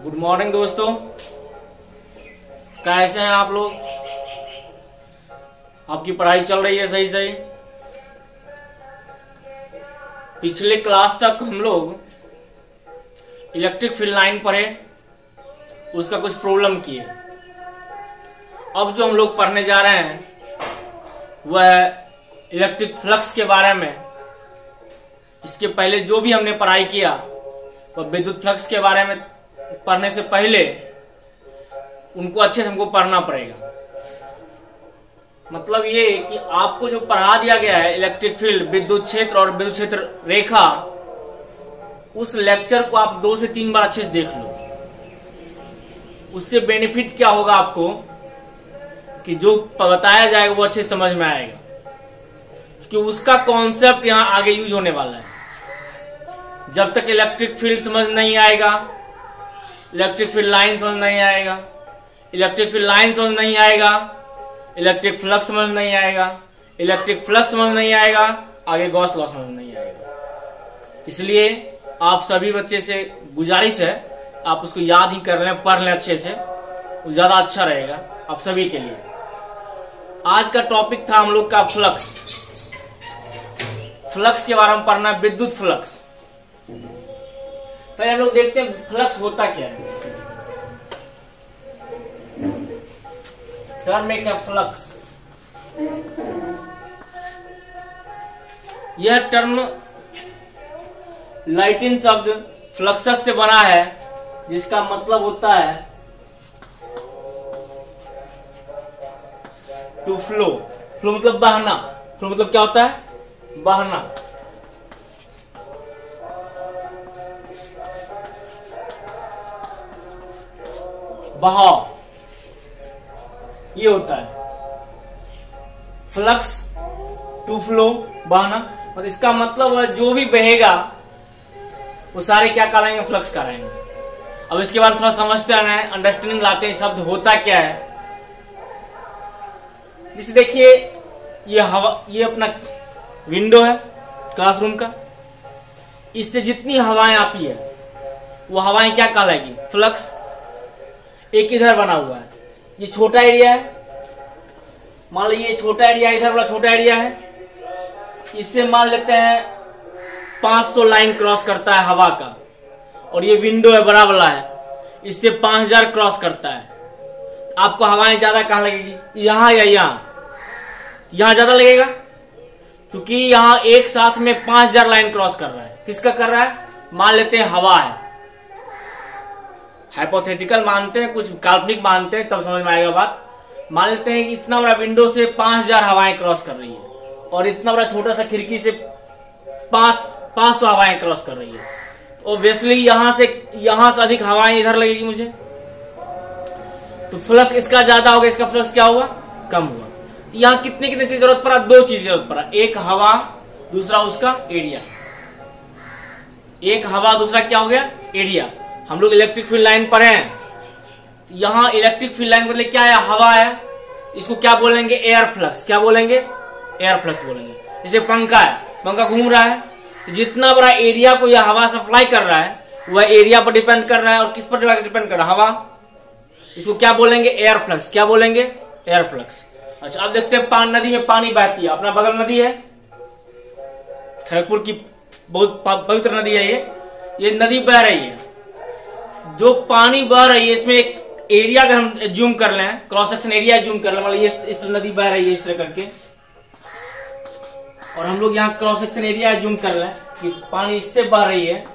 Good morning दोस्तों, कैसे हैं आप लोग? आपकी पढ़ाई चल रही है सही सही? पिछले क्लास तक हम लोग इलेक्ट्रिक फील्ड लाइन पढ़े, उसका कुछ प्रॉब्लम किए। अब जो हम लोग पढ़ने जा रहे हैं वह इलेक्ट्रिक फ्लक्स के बारे में। इसके पहले जो भी हमने पढ़ाई किया वह विद्युत फ्लक्स के बारे में पढ़ने से पहले उनको अच्छे से हमको पढ़ना पड़ेगा। मतलब ये कि आपको जो पढ़ा दिया गया है इलेक्ट्रिक फील्ड, विद्युत क्षेत्र और विद्युत क्षेत्र रेखा, उस लेक्चर को आप 2 से 3 बार अच्छे से देख लो। उससे बेनिफिट क्या होगा आपको कि जो बताया जाएगा वो अच्छे समझ में आएगा, क्योंकि उसका कॉन्सेप्ट यहां आगे यूज होने वाला है। जब तक इलेक्ट्रिक फील्ड समझ नहीं आएगा, इलेक्ट्रिक फील्ड लाइन समझ नहीं आएगा, इलेक्ट्रिक फील्ड लाइन समझ नहीं आएगा, इलेक्ट्रिक फ्लक्स समझ नहीं आएगा, इलेक्ट्रिक फ्लक्स समझ नहीं आएगा, आगे गॉस लॉ समझ नहीं आएगा। इसलिए आप सभी बच्चे से गुजारिश है, आप उसको याद ही कर लें, पढ़ लें अच्छे से, वो ज्यादा अच्छा रहेगा आप सभी के लिए। आज का टॉपिक था हम लोग का फ्लक्स। फ्लक्स के बारे में पढ़ना है, विद्युत फ्लक्स। पहले हम लोग देखते हैं फ्लक्स होता क्या है। टर्म एक है फ्लक्स। यह टर्म लैटिन शब्द फ्लक्सस से बना है, जिसका मतलब होता है टू फ्लो। फ्लो मतलब बहना। फ्लो मतलब क्या होता है? बहना। बहाव, ये होता है फ्लक्स। टू फ्लो, बहना। और इसका मतलब है जो भी बहेगा वो सारे क्या कहलाएंगे? फ्लक्स कहलाएंगे। अब इसके बाद थोड़ा समझते हैं, अंडरस्टैंडिंग लाते हैं शब्द होता क्या है। जैसे देखिए ये हवा, ये अपना विंडो है क्लासरूम का। इससे जितनी हवाएं आती है वो हवाएं क्या कहलाएगी? फ्लक्स। एक इधर बना हुआ है, ये छोटा एरिया है, मान लीजिए छोटा एरिया, इधर वाला छोटा एरिया है। इससे मान लेते हैं 500 लाइन क्रॉस करता है हवा का, और ये विंडो है बड़ा वाला है, इससे 5000 क्रॉस करता है। आपको हवाएं ज्यादा कहां लगेगी? यहां या यहां? यहां ज्यादा लगेगा, क्योंकि यहां एक साथ में 5000 लाइन क्रॉस कर रहा है। किसका कर रहा है? मान लेते हैं हवा है, हाइपोथेटिकल मानते हैं, कुछ काल्पनिक मानते हैं, तब समझ में आएगा बात। मान लेते हैं कि इतना बड़ा विंडो से 5000 हवाएं क्रॉस कर रही है, और इतना बड़ा छोटा सा खिड़की से 500 हवाएं क्रॉस कर रही है। ऑब्वियसली यहां से अधिक हवाएं इधर लगेगी मुझे, तो फ्लक्स इसका ज्यादा होगा, इसका फ्लक्स क्या हुआ? कम हुआ। यहां कितने चीज की जरूरत पड़ा? 2 चीज की जरूरत पड़ा, एक हवा, दूसरा उसका एरिया। एक हवा, दूसरा क्या हो गया? एरिया। हम लोग इलेक्ट्रिक फील्ड लाइन पर हैं, यहां इलेक्ट्रिक फील्ड लाइन मतलब क्या है? हवा है। इसको क्या बोलेंगे? Air flux. क्या बोलेंगे? एयर फ्लक्स बोलेंगे। जैसे पंखा है, पंखा घूम रहा है, जितना बड़ा एरिया को यह हवा सप्लाई कर रहा है वह एरिया पर डिपेंड कर रहा है, और किस पर डिपेंड कर रहा है? हवा। इसको क्या बोलेंगे? Air flux. क्या बोलेंगे? Air flux. अच्छा, अब देखते हैं नदी में पानी बहती है, अपना बगल नदी है, खड़गपुर की बहुत पवित्र नदी है ये नदी बह रही है। जो पानी बह रही है इसमें एक एरिया अगर हम जूम कर लें, क्रॉस सेक्शन एरिया जूम कर लें, मतलब ये इस तरह नदी बह रही है इस तरह करके, और हम लोग यहाँ क्रॉस सेक्शन एरिया जूम कर लें कि पानी इससे बह रही है,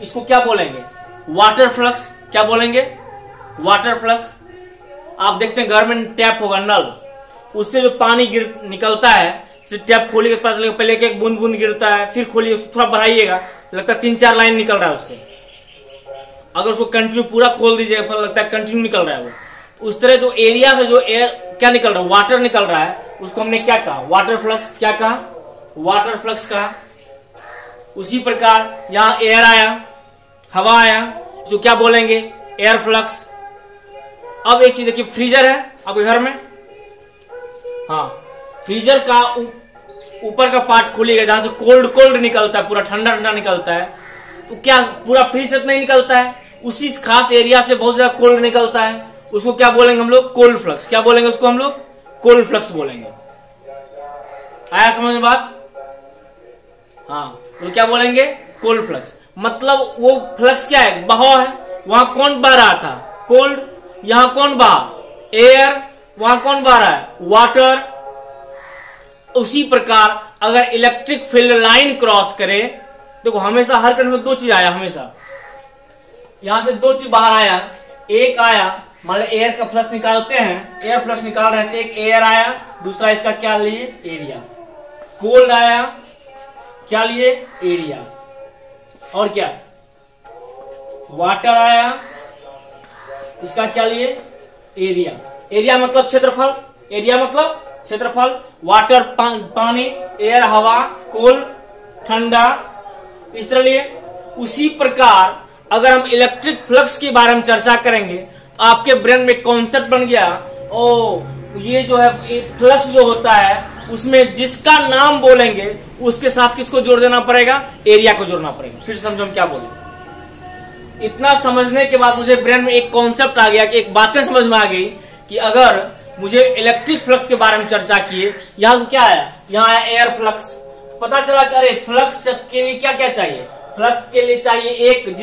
इसको क्या बोलेंगे? Water flux. क्या बोलेंगे? Water flux. आप देखते हैं घर में टैप होगा, नल, उससे जो पानी निकलता है, टैप खोलिए पता चलेगा, पहले एक बूंद बूंद गिरता है, फिर खोलिए, थोड़ा बढ़ाइएगा, लगता है 3-4 लाइन निकल रहा है उससे। अगर उसको कंटिन्यू पूरा खोल दीजिएगा पता लगता है कंटिन्यू निकल रहा है वो। उस तरह जो एरिया से जो एयर क्या निकल रहा है? वाटर निकल रहा है, उसको हमने क्या कहा? Water flux. क्या कहा? वाटर फ्लक्स कहा। उसी प्रकार यहां एयर आया, हवा आया, जो क्या बोलेंगे? Air flux. अब एक चीज देखिए, फ्रीजर है आपके घर में, हाँ, फ्रीजर का ऊपर का पार्ट खोलिएगा, जहां से कोल्ड निकलता है, पूरा ठंडा निकलता है, क्या पूरा फ्री से नहीं निकलता है, उसी खास एरिया से बहुत ज्यादा कोल्ड निकलता है, उसको क्या बोलेंगे हम लोग? Cold flux. क्या बोलेंगे उसको हम लोग? कोल्ड फ्लक्स बोलेंगे। आया समझ में बात? हाँ, तो क्या बोलेंगे? Cold flux. मतलब वो फ्लक्स क्या है? बहाव है। वहां कौन बह रहा था? कोल्ड। यहां कौन बहा? एयर। वहां कौन बह रहा है? वाटर। उसी प्रकार अगर इलेक्ट्रिक फील्ड लाइन क्रॉस करे, देखो हमेशा हर करंट में दो चीज आया, हमेशा यहां से दो चीज बाहर आया। एक आया, मान लो एयर का फ्लक्स निकालते हैं, एयर फ्लक्स निकाल रहे थे, एक एयर आया, दूसरा इसका क्या लिए? एरिया। कोल्ड आया, क्या लिए? एरिया। और क्या? वाटर आया, इसका क्या लिए? एरिया। एरिया मतलब क्षेत्रफल, एरिया मतलब क्षेत्रफल। वाटर पानी, एयर हवा, कोल्ड ठंडा, इस तरह लिए। उसी प्रकार अगर हम इलेक्ट्रिक फ्लक्स के बारे में चर्चा करेंगे, आपके ब्रेन में कॉन्सेप्ट बन गया, ओ ये जो है फ्लक्स जो होता है उसमें जिसका नाम बोलेंगे उसके साथ किसको जोड़ देना पड़ेगा? एरिया को जोड़ना पड़ेगा। फिर समझो हम क्या बोले। इतना समझने के बाद मुझे ब्रेन में एक कॉन्सेप्ट आ गया कि एक बातें समझ में आ गई कि अगर मुझे इलेक्ट्रिक फ्लक्स के बारे में चर्चा किए, यहां तो क्या है? यहां आया एयर फ्लक्स। पता चला कि अरे फ्लक्स के लिए क्या क्या चाहिए? फ्लक्स के लिए चाहिए एक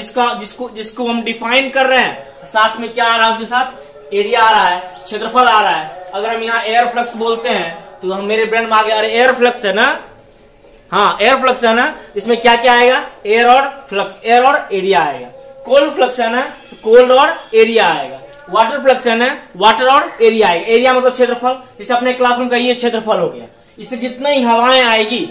जिसको हम डिफाइन कर रहे हैं, साथ में क्या आ रहा है? उसके साथ एरिया आ रहा है, क्षेत्रफल आ रहा है। अगर हम यहाँ एयर फ्लक्स बोलते हैं तो हम मेरे ब्रेन में आ गया, अरे एयर फ्लक्स है ना, हाँ एयर फ्लक्स है ना, इसमें क्या क्या आएगा? एयर और फ्लक्स, एयर और एरिया आएगा। कोल्ड फ्लक्स है ना, तो कोल्ड और एरिया आएगा। वाटर फ्लक्स है ना, वाटर और एरिया आएगा। एरिया मतलब क्षेत्रफल, जैसे अपने क्लासरूम का ये क्षेत्रफल हो गया। इससे जितनी ही हवाएं आएगी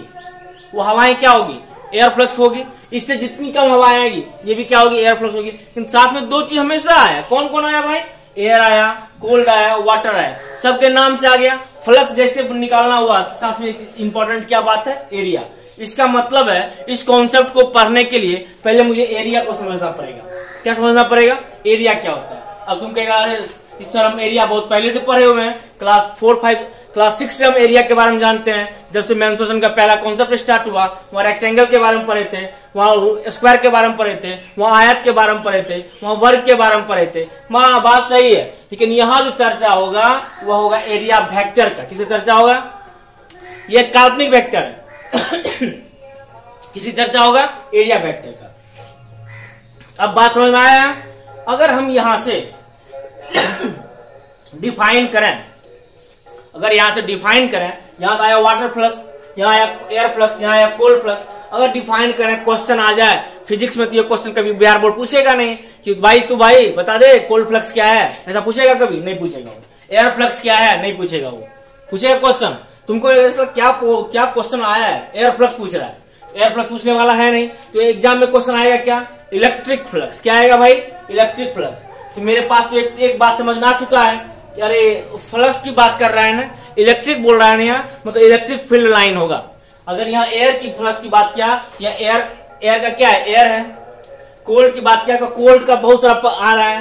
वो हवाएं क्या होगी? एयर फ्लक्स होगी। इससे जितनी कम हवाएं आएगी ये भी क्या होगी? एयर फ्लक्स होगी। लेकिन साथ में दो चीज हमेशा आया। कौन कौन आया भाई? एयर आया, कोल्ड आया, वाटर आया, सबके नाम से आ गया। फ्लक्स जैसे निकालना हुआ, साथ में इंपॉर्टेंट क्या बात है? एरिया। इसका मतलब है इस कॉन्सेप्ट को पढ़ने के लिए पहले मुझे एरिया को समझना पड़ेगा। क्या समझना पड़ेगा? एरिया क्या होता है। अब तुम कहेगा अरे सर हम एरिया बहुत पहले से पढ़े हुए हैं, क्लास 4, 5, क्लास 6 से हम एरिया के बारे में जानते हैं। जब से मेंसुरेशन का पहला कॉन्सेप्ट स्टार्ट हुआ, वहां रेक्टेंगल के बारे में पढ़े थे, वहां स्क्वायर के बारे में पढ़े थे, वहां आयत के बारे में पढ़े थे, वहां वर्ग के बारे में पढ़े थे। वहां बात सही है, लेकिन यहाँ जो चर्चा होगा वह होगा एरिया वेक्टर का। किससे चर्चा होगा? यह काल्पनिक वेक्टर है। किसी चर्चा होगा? एरिया वेक्टर का। अब बात समझ में आया? अगर हम यहां से डिफाइन करें, अगर यहां से डिफाइन करें, यहां तो आया वाटर फ्लक्स, यहां आया एयर फ्लक्स, यहां आया कोल्ड फ्लक्स। अगर डिफाइन करें, क्वेश्चन आ जाए फिजिक्स में, तो ये क्वेश्चन कभी बिहार बोर्ड पूछेगा नहीं कि भाई तू भाई बता दे कोल्ड फ्लक्स क्या है, ऐसा पूछेगा? कभी नहीं पूछेगा। एयर फ्लक्स क्या है? नहीं पूछेगा। वो पूछेगा क्वेश्चन तुमको क्या क्वेश्चन आया है? एयर फ्लक्स पूछ रहा है, एयर फ्लक्स पूछने वाला है नहीं। तो एग्जाम में क्वेश्चन आएगा क्या? Electric flux. क्या आएगा भाई? Electric flux. तो मेरे पास तो एक बात समझ में आ चुका है कि अरे फ्लक्स की बात कर रहा है ना, इलेक्ट्रिक बोल रहा है ना, यहाँ मतलब इलेक्ट्रिक फील्ड लाइन होगा। अगर यहाँ एयर की फ्लक्स की बात किया, या एयर का क्या है? एयर है। कोल्ड की बात किया, कोल्ड का बहुत सारा आ रहा है।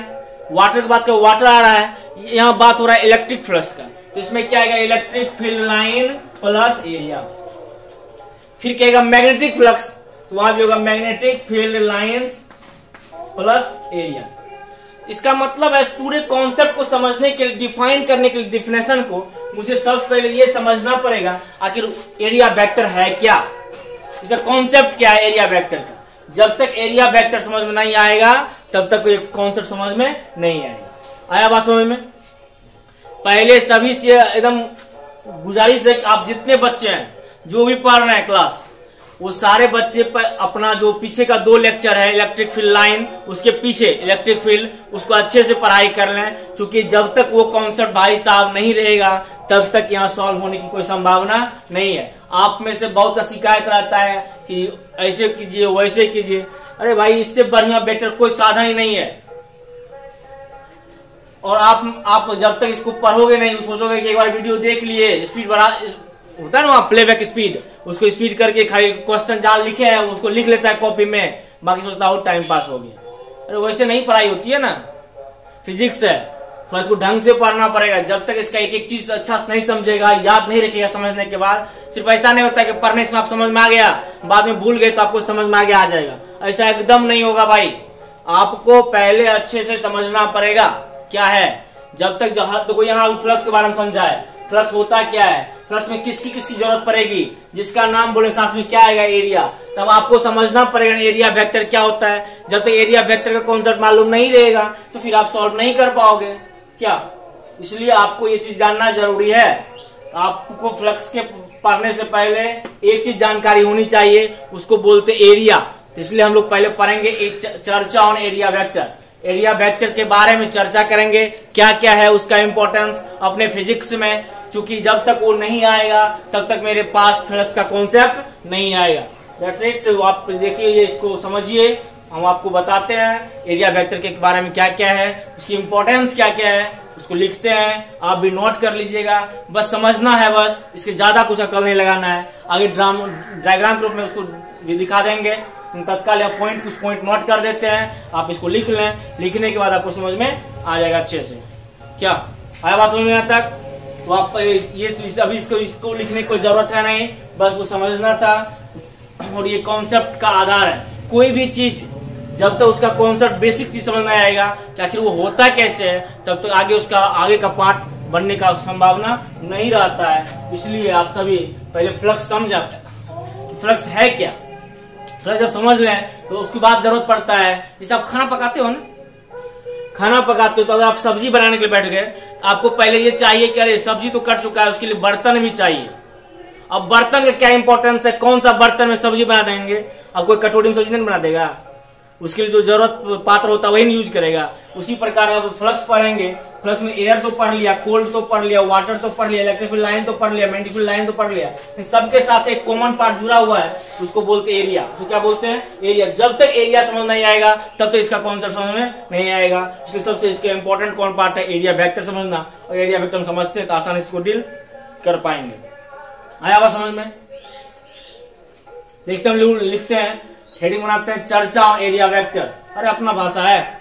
वाटर की बात किया, वाटर आ रहा है। यहाँ बात हो रहा है इलेक्ट्रिक फ्लक्स का, तो इसमें क्या आएगा? Electric field line plus area. फिर कहेगा मैग्नेटिक फ्लक्स, तो वहां भी होगा magnetic field lines plus area. इसका मतलब है पूरे कॉन्सेप्ट को समझने के लिए, डिफाइन करने के लिए डिफिनेशन को मुझे सबसे पहले ये समझना पड़ेगा आखिर एरिया वेक्टर है क्या, इसका कॉन्सेप्ट क्या है एरिया वेक्टर का। जब तक एरिया वेक्टर समझ में नहीं आएगा तब तक कोई कॉन्सेप्ट समझ में नहीं आएगा। आया बात समझ में? पहले सभी से एकदम गुजारिश है कि आप जितने बच्चे हैं जो भी पढ़ रहे हैं क्लास, वो सारे बच्चे पर अपना जो पीछे का 2 लेक्चर है इलेक्ट्रिक फील्ड लाइन, उसके पीछे इलेक्ट्रिक फील्ड, उसको अच्छे से पढ़ाई कर लें। क्योंकि जब तक वो कॉन्सेप्ट भाई साहब नहीं रहेगा तब तक यहाँ सॉल्व होने की कोई संभावना नहीं है। आप में से बहुत का शिकायत रहता है कि ऐसे कीजिए वैसे कीजिए। अरे भाई इससे बढ़िया बेटर कोई साधन ही नहीं है। और आप जब तक इसको पढ़ोगे नहीं, सोचोगे कि एक बार वीडियो देख लिए, स्पीड बढ़ा होता है ना वहां प्लेबैक स्पीड, उसको स्पीड करके खाली क्वेश्चन जहां लिखे हैं उसको लिख लेता है कॉपी में, बाकी सोचता हो टाइम पास हो गया। अरे वैसे नहीं पढ़ाई होती है ना, फिजिक्स है तो इसको ढंग से पढ़ना पड़ेगा। जब तक इसका एक एक चीज अच्छा नहीं समझेगा, याद नहीं रखेगा, समझने के बाद सिर्फ ऐसा नहीं होता कि पढ़ने से आप समझ में आ गया, बाद में भूल गए तो आपको समझ में आ गया आ जाएगा। ऐसा एकदम नहीं होगा भाई। आपको पहले अच्छे से समझना पड़ेगा क्या है। जब तक देखो यहाँ फ्लक्स के बारे में समझा है, फ्लक्स होता क्या है, फ्लक्स में किसकी किसकी जरूरत पड़ेगी, जिसका नाम बोले साथ में क्या आएगा, एरिया। तब आपको समझना पड़ेगा एरिया वेक्टर क्या होता है। जब तक एरिया वेक्टर का कॉन्सेप्ट मालूम नहीं रहेगा तो फिर आप सॉल्व नहीं कर पाओगे क्या। इसलिए आपको ये चीज जानना जरूरी है। आपको फ्लक्स के पढ़ने से पहले एक चीज जानकारी होनी चाहिए, उसको बोलते एरिया। तो इसलिए हम लोग पहले पढ़ेंगे एक चर्चा on area vector. Area vector के बारे में चर्चा करेंगे, क्या क्या है उसका इंपॉर्टेंस अपने फिजिक्स में, क्योंकि जब तक वो नहीं आएगा तब तक मेरे पास फ्लक्स का कॉन्सेप्ट नहीं आएगा। That's it. आप देखिए, ये इसको समझिए, हम आपको बताते हैं एरिया वेक्टर के बारे में क्या क्या है, उसकी इंपॉर्टेंस क्या क्या है, उसको लिखते हैं। आप भी नोट कर लीजिएगा, बस समझना है, बस इसके ज्यादा कुछ अकल नहीं लगाना है। आगे डायग्राम के रूप में उसको भी दिखा देंगे। तत्काल या कुछ पॉइंट नोट कर देते हैं, आप इसको लिख लें। लिखने के बाद आपको समझ में आ जाएगा अच्छे से। क्या आया बात समझ में यहाँ तक? तो आप ये अभी इसको लिखने की कोई जरूरत है नहीं, बस वो समझना था। और ये कॉन्सेप्ट का आधार है। कोई भी चीज जब तक उसका कॉन्सेप्ट बेसिक चीज समझ में आएगा कि आखिर वो होता कैसे है, तब तक आगे उसका आगे का पार्ट बनने का संभावना नहीं रहता है। इसलिए आप सभी पहले फ्लक्स समझ, फ्लक्स है क्या, फ्लक्स जब समझ लें तो उसके बाद जरूरत पड़ता है। जैसे आप खाना पकाते हो ना, खाना पकाते हो तो अगर आप सब्जी बनाने के लिए बैठ गए, आपको पहले ये चाहिए कि अरे सब्जी तो कट चुका है, उसके लिए बर्तन भी चाहिए। अब बर्तन का क्या इंपॉर्टेंस है, कौन सा बर्तन में सब्जी बना देंगे। अब कोई कटोरी में सब्जी नहीं बना देगा, उसके लिए जो जरूरत पात्र होता है वही यूज करेगा। उसी प्रकार अब फ्लक्स पढ़ेंगे, फ्लक्स में एयर तो पढ़ लिया, कोल्ड तो पढ़ लिया, वाटर तो पढ़ लिया, इलेक्ट्रिकल लाइन तो पढ़ लिया, मैग्नेटिक लाइन तो पढ़ लिया। इन सबके साथ एक कॉमन पार्ट जुड़ा हुआ है, उसको बोलते हैं एरिया। उसको क्या बोलते हैं, एरिया। जब तक एरिया समझ नहीं आएगा तब तक इसका कॉन्सेप्ट समझ में नहीं आएगा। इसलिए सबसे इसका इंपॉर्टेंट कौन पार्ट है, एरिया वेक्टर समझना। और एरिया वेक्टर समझते हैं तो आसानी से इसको डील कर पाएंगे। आया बात समझ में? देखते हम लिखते हैं, हेडिंग बनाते हैं चर्चा ऑन एरिया वेक्टर। अरे अपना भाषा है।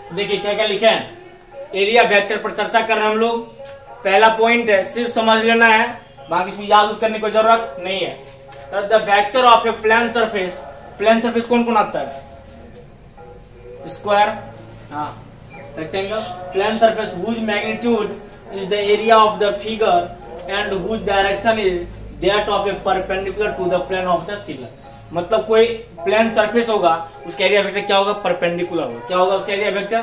देखिए क्या क्या लिखे हैं, एरिया वेक्टर पर चर्चा कर रहे हैं हम लोग। पहला पॉइंट है, सिर्फ समझ लेना है, बाकी इसमें याद करने की जरूरत नहीं है। The vector of a plane surface. Plane surface कौन कौन आता है, स्क्वायर, हाँ, rectangle. Plane surface whose magnitude is the area of the figure and whose direction is that of a perpendicular to the plane of the figure। मतलब कोई plane surface होगा, उसका area vector क्या होगा, परपेंडिकुलर होगा। क्या होगा उसका एरिया वेक्टर,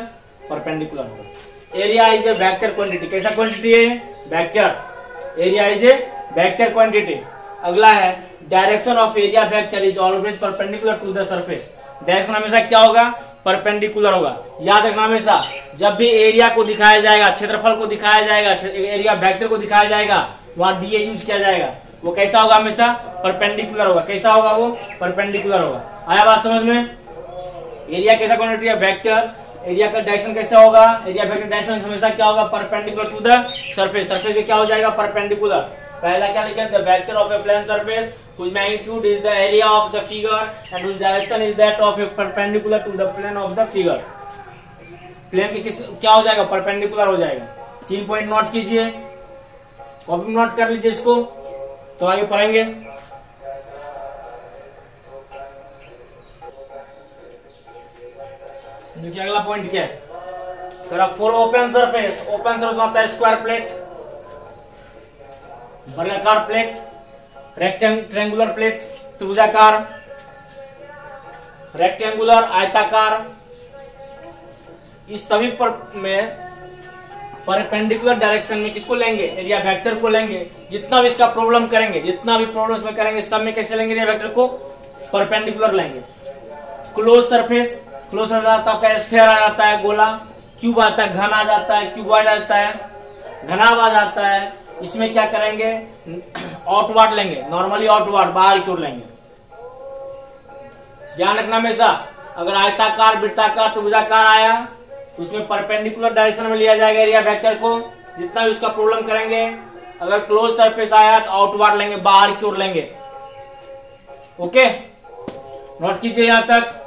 परपेंडिकुलर होगा। Area is a vector quantity. कैसा क्वांटिटी है, vector. Area is a vector quantity. अगला है, direction of area vector is always perpendicular to the surface. Direction हमेशा क्या होगा, परपेंडिकुलर होगा। याद रखना हमेशा, जब भी एरिया को दिखाया जाएगा, क्षेत्रफल को दिखाया जाएगा, एरिया वेक्टर को दिखाया जाएगा, वहां डीए यूज किया जाएगा। वो कैसा होगा, हमेशा परपेंडिकुलर होगा। कैसा होगा वो, परपेंडिकुलर होगा। आया बात समझ में? एरिया कैसा क्वांटिटी है, वेक्टर। एरिया का डायरेक्शन कैसा होगा, एरिया वेक्टर डायरेक्शन हमेशा क्या होगा, perpendicular to the surface. Surface क्या हो जाएगा, परपेंडिकुलर। पहला क्या लिखे, the vector of a plane surface whose magnitude is the area of the figure and whose direction is that of a perpendicular to the plane of the figure। Plane के किस क्या हो जाएगा, परपेंडिकुलर हो जाएगा। 3 पॉइंट नोट कीजिए, copy note कर लीजिए इसको, तो आगे पढ़ेंगे। देखिए अगला पॉइंट क्या है, for open surface. Open surface होता है स्क्वायर प्लेट, वर्गाकार प्लेट, ट्रेंगुलर प्लेट, त्रिभुजाकार, रेक्टेंगुलर, आयताकार। इस सभी पर में परपेंडिकुलर डायरेक्शन में किसको लेंगे, एरिया वेक्टर को लेंगे। जितना भी इसका प्रॉब्लम करेंगे, जितना भी प्रॉब्लम इसमें करेंगे, सब में कैसे लेंगे, एरिया वेक्टर को परपेंडिकुलर लेंगे। क्लोज सरफेस, क्लोज सरफेस आता है आपका स्फीयर आ जाता है, गोला। क्यूब आता है, घन आ जाता है, क्यूबॉइड आ जाता है, घनाभ आ जाता है। इसमें क्या करेंगे, आउटवर्ड लेंगे, नॉर्मली आउटवर्ड, बाहर की ओर लेंगे। ध्यान रखना हमेशा, अगर आयताकार, वृत्ताकार, त्रिभुजाकार आया तो उसमें परपेंडिकुलर डायरेक्शन में लिया जाएगा एरिया वेक्टर को। जितना भी उसका प्रॉब्लम करेंगे, अगर क्लोज सरफेस आया तो आउटवर्ड लेंगे, बाहर की ओर लेंगे। ओके, नोट कीजिए यहां तक।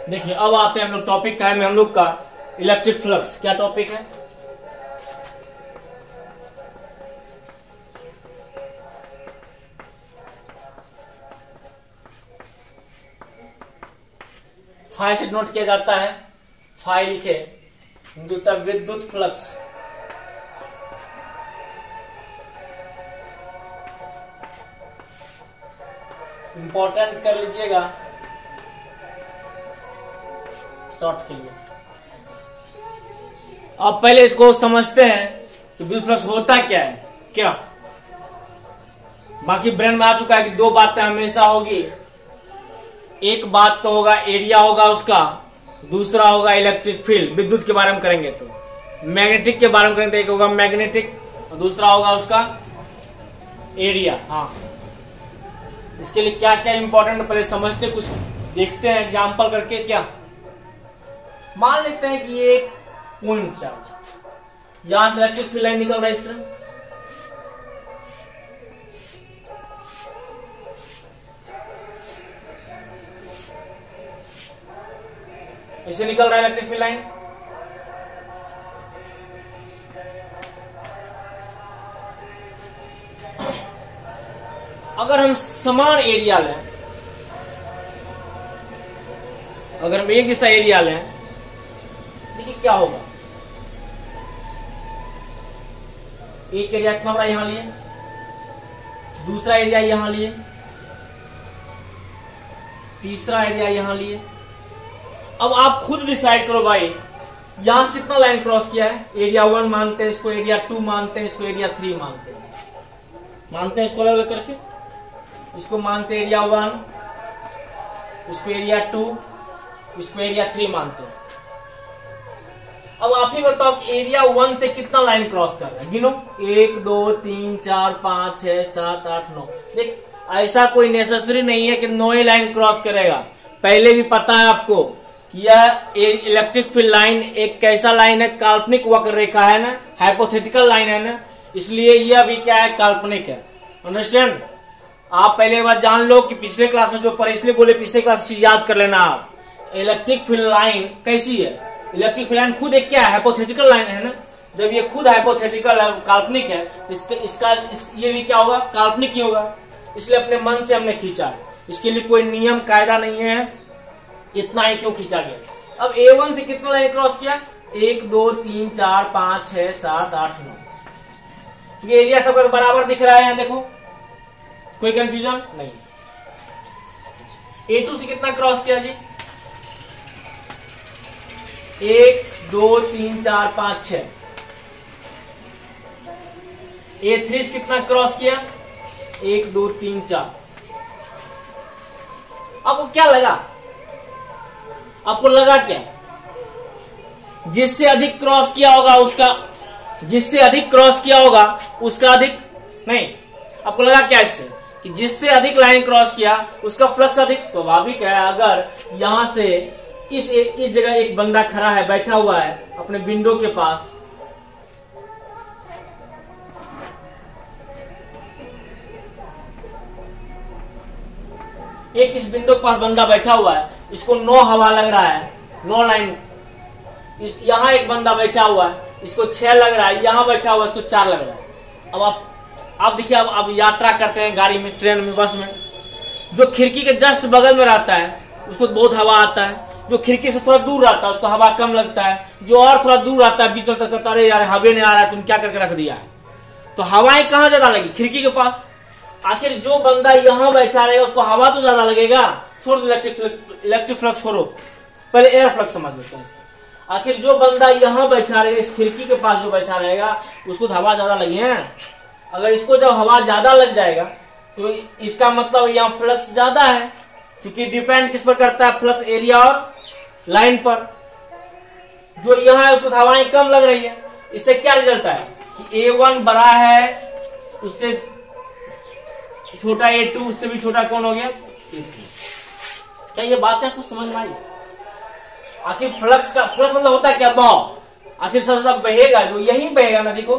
देखिए अब आते हैं हम लोग टॉपिक टाइम में हम लोग का इलेक्ट्रिक फ्लक्स। क्या टॉपिक है? फाइ से नोट किया जाता है, फाइ लिखे विद्युत फ्लक्स। इंपॉर्टेंट कर लीजिएगा शॉर्ट के लिए। अब पहले इसको समझते हैं कि विद्युत फ्लक्स होता क्या है। क्या बाकी ब्रेन में आ चुका है कि दो बातें हमेशा होगी, एक बात तो होगा एरिया होगा उसका, दूसरा होगा इलेक्ट्रिक फील्ड। विद्युत के बारे में करेंगे तो मैग्नेटिक के बारे में करेंगे तो एक होगा मैग्नेटिक और दूसरा होगा उसका एरिया। हाँ, इसके लिए क्या क्या इंपॉर्टेंट पहले समझते, कुछ देखते हैं एग्जांपल करके। क्या मान लेते हैं कि ये एक पॉइंट चार्ज, यहां से इलेक्ट्रिक फील्ड लाइन निकल रहा है इस तरह, ऐसे निकल रहा है इलेक्ट्रिक फील्ड लाइन। अगर हम समान एरिया लें, अगर हम एक जैसा एरिया लें, देखिए क्या होगा। एक एरिया इतना बड़ा यहां लिए, दूसरा एरिया यहां लिए, तीसरा एरिया यहां लिए। अब आप खुद डिसाइड करो भाई, यहां से कितना लाइन क्रॉस किया है। एरिया 1 मानते हैं इसको, एरिया 2 मानते हैं इसको, एरिया 3 मानते हैं इसको अलग अलग करके। इसको मानते हैं एरिया 1, इसको एरिया 2, इसको एरिया 3 मानते हैं। अब आप ही बताओ कि एरिया 1 से कितना लाइन क्रॉस कर रहा है। गिनो, 1 2 3 4 5 6 7 8 9। देख, ऐसा कोई नेसेसरी नहीं है कि 9 ही लाइन क्रॉस करेगा। पहले भी पता है आपको कि यह इलेक्ट्रिक फील्ड लाइन एक कैसा लाइन है, काल्पनिक वक्र रेखा है ना, हाइपोथेटिकल लाइन है ना, इसलिए यह भी क्या है, काल्पनिक है। अंडरस्टैंड? आप पहले बात जान लो कि पिछले क्लास में जो पढ़े, इसलिए बोले पिछले क्लास चीज याद कर लेना आप। इलेक्ट्रिक फील्ड लाइन कैसी है? इलेक्ट्रिक फील्ड लाइन खुद एक क्या है, हाइपोथेटिकल लाइन है ना। जब ये खुद हाइपोथेटिकल है, काल्पनिक है, ये भी क्या होगा, काल्पनिक ही होगा। इसलिए अपने मन से हमने खींचा, इसके लिए कोई नियम कायदा नहीं है, इतना ही क्यों खींचा गया। अब A1 से कितना लाइन क्रॉस किया, 1 2 3 4 5 6 7 8 9। क्योंकि एरिया सबका बराबर दिख रहा है, देखो कोई कंफ्यूजन नहीं। A2 से कितना क्रॉस किया जी, 1 2 3 4 5 6। A3 से कितना क्रॉस किया, 1 2 3 4। आपको क्या लगा, आपको लगा क्या, जिससे अधिक क्रॉस किया होगा उसका, जिससे अधिक क्रॉस किया होगा उसका अधिक नहीं। आपको लगा क्या इससे, कि जिससे अधिक लाइन क्रॉस किया उसका फ्लक्स अधिक। स्वाभाविक है, अगर यहां से इस जगह एक बंदा खड़ा है, बैठा हुआ है अपने विंडो के पास, एक इस विंडो के पास बंदा बैठा हुआ है, इसको 9 हवा लग रहा है, 9 लाइन। यहां एक बंदा बैठा हुआ है, इसको 6 लग रहा है, यहां बैठा हुआ है, इसको 4 लग रहा है। अब आप देखिए, अब यात्रा करते हैं गाड़ी में, ट्रेन में, बस में, जो खिड़की के जस्ट बगल में रहता है उसको बहुत हवा आता है, जो खिड़की से थोड़ा दूर रहता है उसको हवा कम लगता है, जो और थोड़ा दूर रहता है बीच में कहता है यार हवा नहीं आ रहा है, तुम क्या करके रख दिया है। तो हवाएं कहां ज्यादा लगी, खिड़की के पास। आखिर जो बंदा यहां बैठा रहेगा उसको हवा तो ज्यादा लगेगा। छोड़ दो इलेक्ट्रिक फ्लक्स, छोड़ो, पहले एयर फ्लक्स समझ लेते हैं। आखिर जो बंदा यहां बैठा रहेगा, इस खिड़की के पास जो बैठा रहेगा, उसको तो हवा ज्यादा लगी है। अगर इसको जब हवा ज्यादा लग जाएगा तो इसका मतलब यहाँ फ्लक्स ज्यादा है, क्योंकि डिपेंड किस पर करता है, फ्लक्स एरिया और लाइन पर। जो यहाँ है उसको हवाएं कम लग रही है। इससे क्या रिजल्ट है कि A1 बड़ा है, उससे छोटा A2, उससे भी छोटा कौन हो गया, A3। क्या ये बातें कुछ समझ में आई? आखिर फ्लक्स मतलब होता है क्या, बहाव। आखिर सब बहेगा, जो यही बहेगा नदी को।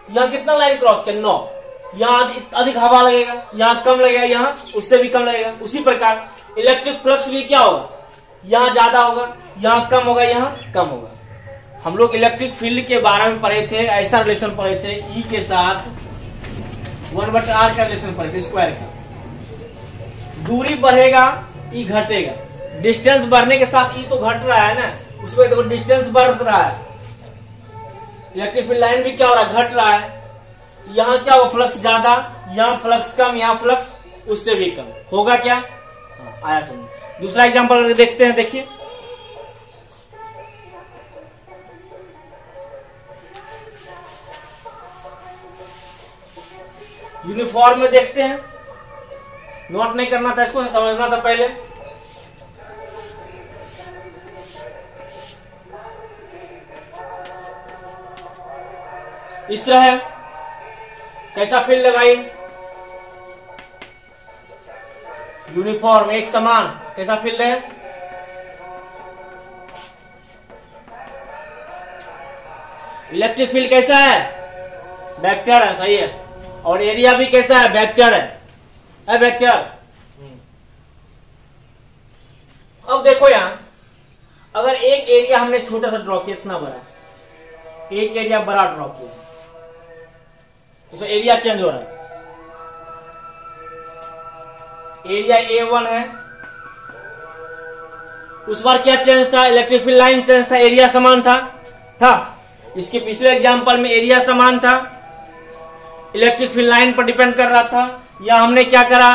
यहाँ कितना लाइन क्रॉस किया, 9। यहाँ अधिक हवा लगेगा, यहाँ कम लगेगा, यहाँ उससे भी कम लगेगा। उसी प्रकार इलेक्ट्रिक फ्लक्स भी क्या होगा, यहाँ ज्यादा होगा, यहाँ कम होगा, यहाँ कम होगा। हम लोग इलेक्ट्रिक फील्ड के बारे में पढ़े थे, ऐसा रिलेशन पढ़े थे ई के साथ 1/r का रिलेशन पढ़े थे, स्क्वायर का। दूरी बढ़ेगा ई घटेगा, डिस्टेंस बढ़ने के साथ ई तो घट रहा है ना, उसमें देखो डिस्टेंस बढ़ रहा है। इलेक्ट्रिक फील्ड लाइन भी क्या हो रहा है, घट रहा है। यहाँ क्या हो, फ्लक्स ज्यादा, यहाँ फ्लक्स कम, यहाँ फ्लक्स उससे भी कम होगा क्या। आया समझ। दूसरा एग्जांपल देखते हैं, देखिए यूनिफॉर्म में देखते हैं, नोट नहीं करना था इसको, समझना था पहले। इस तरह है, कैसा फील्ड है भाई, यूनिफॉर्म एक समान, कैसा फील्ड है, इलेक्ट्रिक फील्ड कैसा है, वेक्टर है, सही है। और एरिया भी कैसा है, वेक्टर है वेक्टर। अब देखो यहां, अगर एक एरिया हमने छोटा सा ड्रॉ किया, इतना बड़ा, एक एरिया बड़ा ड्रॉ किया, तो एरिया चेंज हो रहा है। एरिया A1 है, उस बार क्या चेंज था, इलेक्ट्रिक फील्ड लाइन चेंज था, एरिया समान था। इसके पिछले एग्जांपल में एरिया समान था, इलेक्ट्रिक फील्ड लाइन पर डिपेंड कर रहा था। या हमने क्या करा,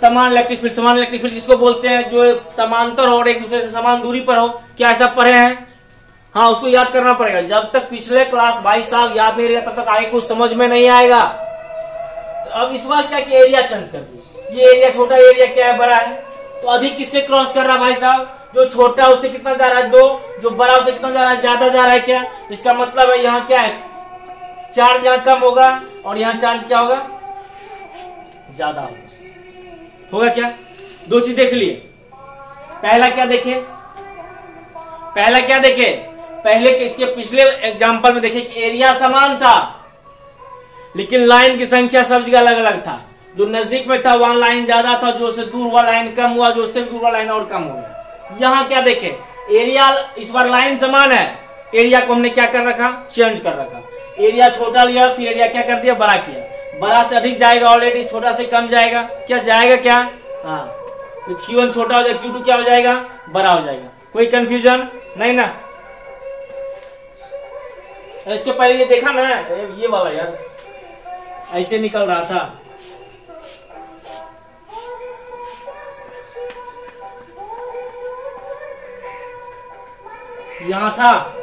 समान इलेक्ट्रिक फील्ड, समान इलेक्ट्रिक फील्ड किसको बोलते हैं, जो समांतर हो और एक दूसरे से समान दूरी पर हो। क्या ऐसा पढ़े हैं, हाँ उसको याद करना पड़ेगा। जब तक पिछले क्लास भाई साहब याद नहीं रहेगा तब तक आगे कुछ समझ में नहीं आएगा। तो अब इस बार क्या किया, एरिया चेंज कर दिया, ये एरिया छोटा, एरिया क्या है, बड़ा है। तो अधिक किससे क्रॉस कर रहा है भाई साहब, जो छोटा है उससे कितना जा रहा है 2, जो बड़ा उससे कितना जा रहा है, ज्यादा जा रहा है। क्या इसका मतलब है, यहाँ क्या है, चार्ज यहाँ कम होगा और यहाँ चार्ज क्या होगा, ज्यादा होगा क्या। दो चीज देख लिए, पहला क्या देखे, पहले के इसके पिछले एग्जांपल में देखे कि एरिया समान था लेकिन लाइन की संख्या सब जगह अलग अलग था। जो नजदीक में था वहां लाइन ज्यादा था, जो उससे दूर हुआ लाइन कम हुआ, जो उससे दूर हुआ लाइन और कम हो गया। यहाँ क्या देखे, एरिया इस बार लाइन समान है, एरिया को हमने क्या कर रखा, चेंज कर रखा। एरिया छोटा लिया, फिर एरिया क्या कर दिया, बड़ा किया। बड़ा से अधिक जाएगा ऑलरेडी, छोटा से कम जाएगा। क्या जाएगा क्या, हाँ तो Q1 छोटा हो जाएगा, Q2 क्या हो जाएगा, बड़ा हो जाएगा। कोई कंफ्यूजन नहीं ना। इसके पहले ये देखा ना, ये वाला यार ऐसे निकल रहा था, यहां था,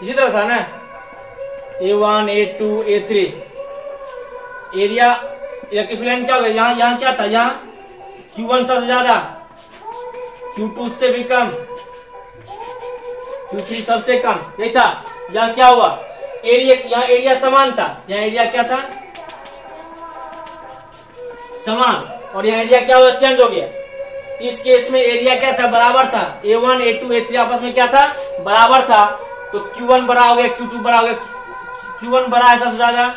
इसी तरह था ना, A1 A2 A3। Area electric line क्या हो गया, यहाँ क्या था, यहाँ Q1 सबसे ज्यादा, Q2 से भी कम, Q3 सबसे कम, यही था। यहाँ क्या हुआ, एरिया, यहाँ एरिया समान था, यहाँ एरिया क्या था, समान, और यहाँ एरिया क्या हुआ, चेंज हो गया। इस केस में एरिया क्या था, बराबर था। A1 A2 A3 आपस में क्या था, बराबर था। तो Q1 बड़ा हो गया, Q2 बड़ा हो गया। Q1 बड़ा है सबसे ज्यादा,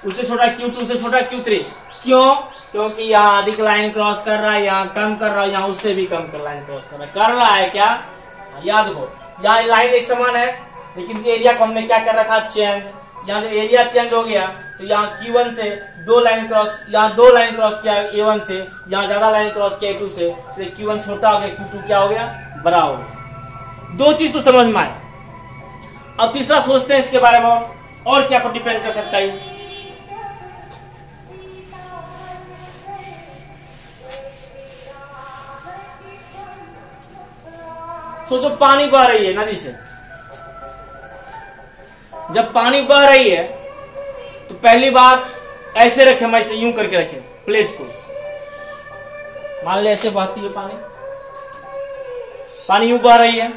उससे छोटा Q2 से छोटा Q3। क्यों, क्योंकि यहाँ अधिक लाइन क्रॉस कर रहा है, यहाँ कम कर रहा है, यहाँ उससे भी कम कर लाइन क्रॉस कर रहा है क्या, याद रखो। यहाँ लाइन एक समान है लेकिन एरिया को हमने क्या कर रखा, चेंज। यहाँ जब एरिया चेंज हो गया तो यहाँ Q1 से 2 लाइन क्रॉस, यहाँ 2 लाइन क्रॉस किया A1 से, यहाँ ज्यादा लाइन क्रॉस किया A2 से, तो Q1 छोटा हो गया, Q2 क्या हो गया, बड़ा हो गया। दो चीज तो समझ में आए। अब तीसरा सोचते हैं इसके बारे में, और क्या पर डिपेंड कर सकता है। सोचो पानी बह रही है नदी से, जब पानी बह रही है तो पहली बात ऐसे रखे, हम ऐसे यूं करके रखे प्लेट को, मान ले ऐसे बहती है पानी यूं बह रही है,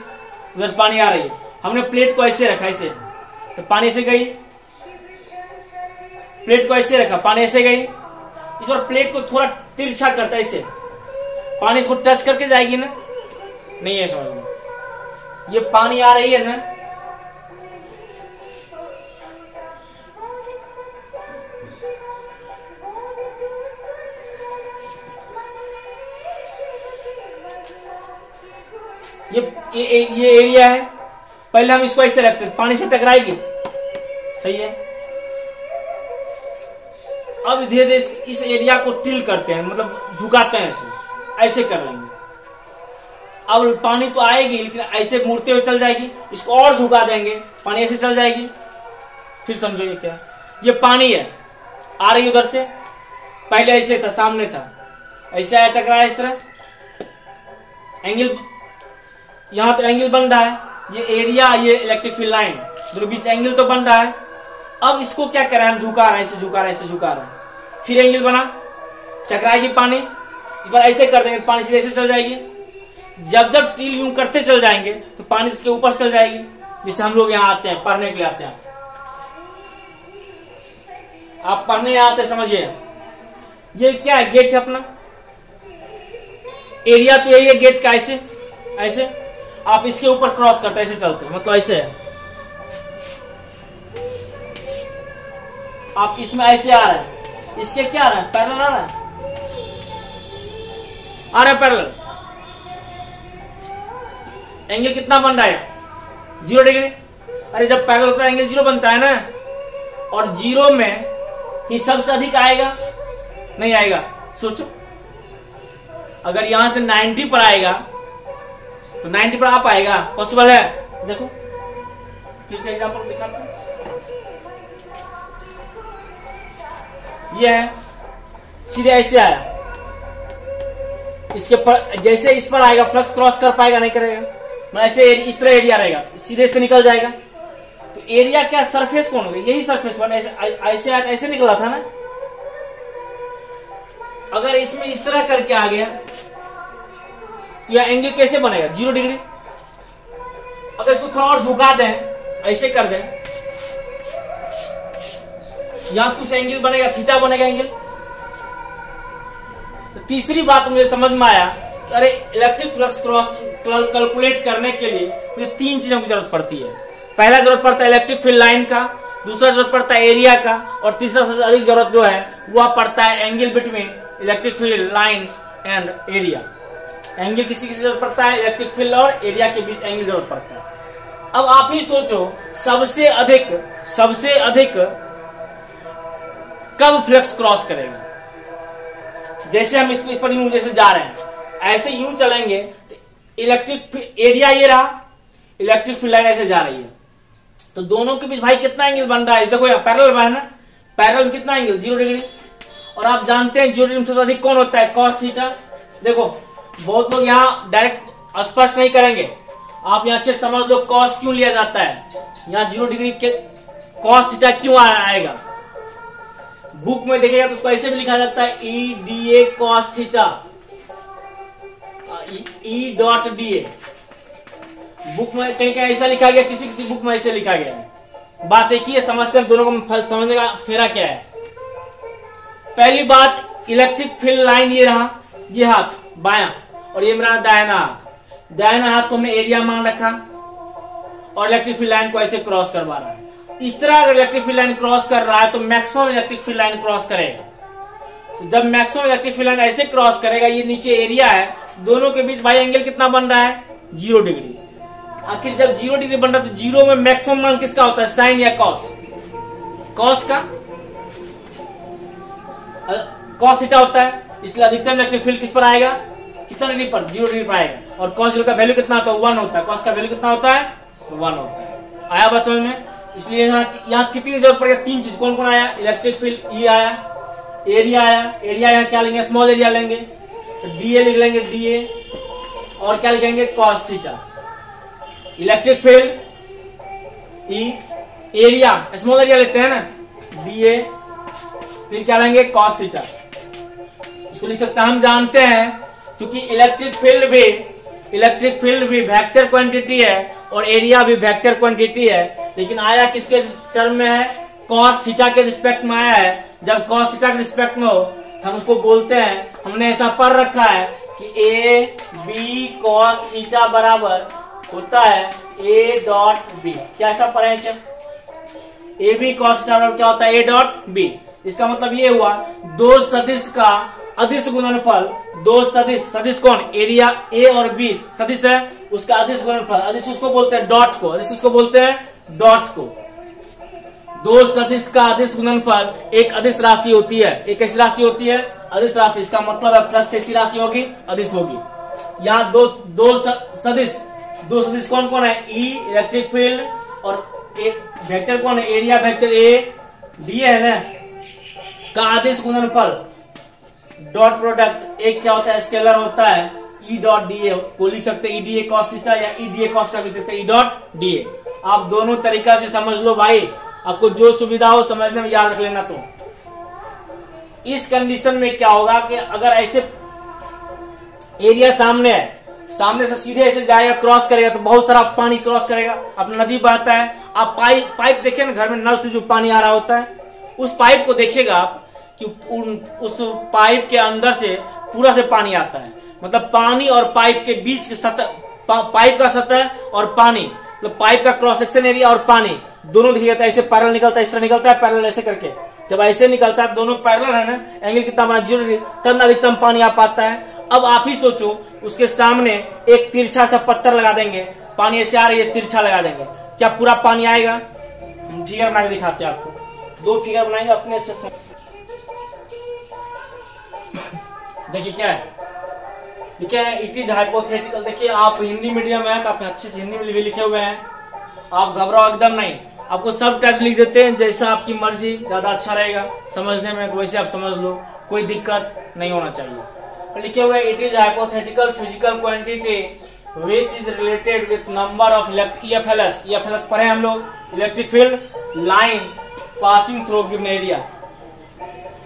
उधर से पानी आ रही है, हमने प्लेट को ऐसे रखा, ऐसे, तो पानी से गई, प्लेट को ऐसे रखा, पानी ऐसे गई। इस बार प्लेट को थोड़ा तिरछा करता है, ऐसे पानी इसको टच करके जाएगी ना, नहीं है समझ में, ये पानी आ रही है ना, ये एरिया है, पहले हम इसको ऐसे रखते हैं, पानी से टकराएगी, सही है। अब धीरे धीरे इस एरिया को टिल करते हैं, मतलब झुकाते हैं, ऐसे कर लेंगे। अब पानी तो आएगी लेकिन ऐसे मुड़ते हुए चल जाएगी, इसको और झुका देंगे, पानी ऐसे चल जाएगी। फिर समझो ये क्या, ये पानी है, आ रही उधर से, पहले ऐसे था, सामने था, ऐसे आया, टकराया इस तरह, एंगल, यहां तो एंगल बन रहा है, ये एरिया, ये इलेक्ट्रिक फील्ड लाइन, दोनों बीच एंगल तो बन रहा है। अब इसको क्या कर रहे हैं हम, झुका रहे हैं, ऐसे झुका रहे हैं, ऐसे झुका रहे हैं, फिर एंगल बना, टकराएगी पानी, इस बार ऐसे कर देंगे, पानी सीधे से चल जाएगी। जब जब टील यूं करते चल जाएंगे तो पानी इसके ऊपर चल जाएगी, जिससे हम लोग यहाँ आते हैं, पढ़ने के लिए आते हैं। आप पढ़ने यहाँ आते हैं, समझिए। ये क्या है, गेट है अपना, एरिया तो यही है गेट का, ऐसे ऐसे आप इसके ऊपर क्रॉस करते ऐसे चलते, मतलब ऐसे है, आप इसमें ऐसे आ रहे हैं, इसके क्या आ रहा है, पैरेलल आ रहा है, पैरेलल। एंगल कितना बन रहा है, 0 डिग्री। अरे जब पैरेलल होता है एंगल 0 बनता है ना, और 0 में ही सबसे अधिक आएगा, नहीं आएगा। सोचो, अगर यहां से 90 पर आएगा तो 90 पर आप आएगा, पॉसिबल है? देखो फिर से एग्जांपल दिखाते हैं। ये है, सीधे ऐसे आया, इसके पर जैसे इस पर आएगा, फ्लक्स क्रॉस कर पाएगा, नहीं करेगा, ऐसे इस तरह एरिया रहेगा, सीधे से निकल जाएगा। तो एरिया क्या, सरफेस कौन होगा, यही सरफेस बना, ऐसे आया, ऐसे निकला था ना। अगर इसमें इस तरह करके आ गया तो यह एंगल कैसे बनेगा, 0 डिग्री। अगर इसको थोड़ा और झुका दें, ऐसे कर दें, यहां कुछ एंगल बनेगा, थीटा बनेगा एंगल। तो तीसरी बात मुझे समझ में आया, अरे इलेक्ट्रिक फ्लक्स क्रॉस कैलकुलेट करने के लिए मुझे 3 चीजों की जरूरत पड़ती है। पहला जरूरत पड़ता है इलेक्ट्रिक फील्ड लाइन का, दूसरा जरूरत पड़ता है एरिया का, और तीसरा सबसे अधिक जरूरत जो है वह पड़ता है angle between electric field lines and area. Angle किसकी जरूरत पड़ता है, इलेक्ट्रिक फील्ड और एरिया के बीच एंगल जरूरत पड़ता है। अब आप ही सोचो, सबसे अधिक कब फ्लक्स क्रॉस करेगा। जैसे हम इस पर यूं जैसे जा रहे हैं, ऐसे यूं चलेंगे, इलेक्ट्रिक एरिया ये रहा, इलेक्ट्रिक फील्ड लाइन ऐसे जा रही है, तो दोनों के बीच भाई कितना एंगल बन रहा है, देखो यहाँ पैरेलल है ना, पैरेलल में कितना एंगल, 0 डिग्री। और आप जानते हैं 0 डिग्री से अधिक कौन होता है, कॉस थीटा। देखो बहुत लोग यहाँ डायरेक्ट स्पष्ट नहीं करेंगे, आप यहाँ अच्छे समझ लो कॉस क्यों लिया जाता है, यहाँ 0 डिग्री के कॉस थीटा क्यों आएगा। बुक में देखिएगा तो उसको ऐसे भी लिखा जाता है, EDA cos theta, E.DA। Book में कहीं कहीं ऐसा लिखा गया, किसी किसी बुक में ऐसे लिखा गया है। बात एक ही है, समझते हैं, दोनों को समझने का फेरा क्या है। पहली बात, इलेक्ट्रिक फील्ड लाइन ये रहा, ये हाथ बायां, और ये मेरा दाहिना हाथ। दाहिना हाथ को हमने एरिया मान रखा, और इलेक्ट्रिक फील्ड लाइन को ऐसे क्रॉस करवा रहा है। इस तरह अगर इलेक्ट्रिक फील्ड लाइन क्रॉस कर रहा है तो maximum electric field line cross करेगा। तो जब मैक्सिमम इलेक्ट्रिक फील्ड लाइन ऐसे क्रॉस करेगा, ये नीचे एरिया है, दोनों के बीच भाई एंगल कितना बन रहा है, 0 डिग्री। आखिर जब 0 डिग्री बन रहा है तो 0 में मैक्सिमम मान किसका होता है, साइन या कॉस, कॉस का, कॉस थीटा होता है। इसलिए अधिकतम इलेक्ट्रिक फील्ड किस पर आएगा, कितना डिग्री पर, 0 डिग्री पर आएगा। और कॉस 0 का वैल्यू कितना होता है, 1 होता है। कॉस का वैल्यू कितना होता है, तो 1 होता है। आया बात समझ में। इसलिए यहाँ कितनी जरूरत पड़ेगा, 3 चीज, कौन कौन आया, इलेक्ट्रिक फील्ड ई आया, एरिया आया, एरिया यहाँ क्या लेंगे, स्मॉल एरिया लेंगे, तो DA लिख लेंगे, DA, और क्या लिखेंगे, cos theta. Electric field E, area small area लेते हैं ना, DA, फिर क्या लेंगे, कॉस थीटा। इसको लिख सकते हैं, हम जानते हैं क्योंकि इलेक्ट्रिक फील्ड भी वेक्टर क्वांटिटी है और एरिया भी वेक्टर क्वांटिटी है, लेकिन आया किसके टर्म में है, कॉस थीटा के रिस्पेक्ट में आया है। जब कॉस थीटा के रिस्पेक्ट में हो तो हम उसको बोलते हैं, हमने ऐसा पढ़ रखा है कि AB कॉस थीटा बराबर होता है A.B। क्या ऐसा पढ़े हैं क्या, AB कॉस थीटा बराबर क्या होता है, A.B। इसका मतलब ये हुआ, दो सदिश का अदिश गुणनफल दो सदिश, सदिश कौन, एरिया ए और बी सदिश है, उसका अदिश गुणनफल, अदिश उसको बोलते हैं डॉट को, अदिश उसको बोलते हैं डॉट को। दो सदिश का अदिश गुणनफल एक अदिश राशि होती है, एक कैसी राशि होती है, अदिश राशि। इसका मतलब है फ्लक्स कैसी राशि होगी, अदिश होगी। यहाँ दो सदिश कौन कौन है, ई इलेक्ट्रिक फील्ड और एक वेक्टर कौन है, एरिया वेक्टर ए डी है ना, का अदिश गुणनफल डॉट प्रोडक्ट एक क्या होता है, स्केलर होता है, ई डॉट डी ए को लिख सकते हैं, E D A cos theta या ई डी ए कॉस लिख सकते हैं, ई डॉट डी ए। आप दोनों तरीका से समझ लो भाई, आपको जो सुविधा हो समझने में याद रख लेना। तो इस कंडीशन में क्या होगा कि अगर ऐसे एरिया सामने है, सामने से सीधे ऐसे जाएगा, क्रॉस करेगा तो बहुत सारा पानी क्रॉस करेगा, अपना नदी बहता है। आप पाइप देखिए ना, घर में नल से जो पानी आ रहा होता है, उस पाइप को देखिएगा आप कि उस पाइप के अंदर से पूरा से पानी आता है, मतलब पानी और पाइप के बीच की सतह, पाइप का सतह और पानी, तो पाइप का क्रॉस सेक्शन एरिया और पानी दोनों देखिएगा, ऐसे पैरेलल निकलता है, इस तरह निकलता है पैरेलल ऐसे करके। जब ऐसे निकलता है दोनों पैरेलल है ना, एंगल कितना बना 0 डिग्री, तब अधिकतम पानी आ पाता है। अब आप ही सोचो, उसके सामने एक तिरछा सा पत्थर लगा देंगे, पानी ऐसे आ रही है, तिरछा लगा देंगे, क्या पूरा पानी आएगा? फिगर बना के दिखाते हैं आपको, दो फिगर बनाएंगे अपने अच्छे से। देखिए क्या है, लिखे हैं इट इज हाइपोथेटिकल। देखिए आप हिंदी मीडियम में है तो आप अच्छे से हिंदी में भी लिखे हुए हैं, आप घबराओ एकदम नहीं। आपको सब टेक्स्ट लिख देते हैं, जैसा आपकी मर्जी, ज्यादा अच्छा रहेगा समझने में, तो वैसे आप समझ लो, कोई दिक्कत नहीं होना चाहिए। लिखे हुए it is hypothetical physical quantity which is related with number of EFLS। EFLS पढ़े हम लोग, electric field lines passing through given area,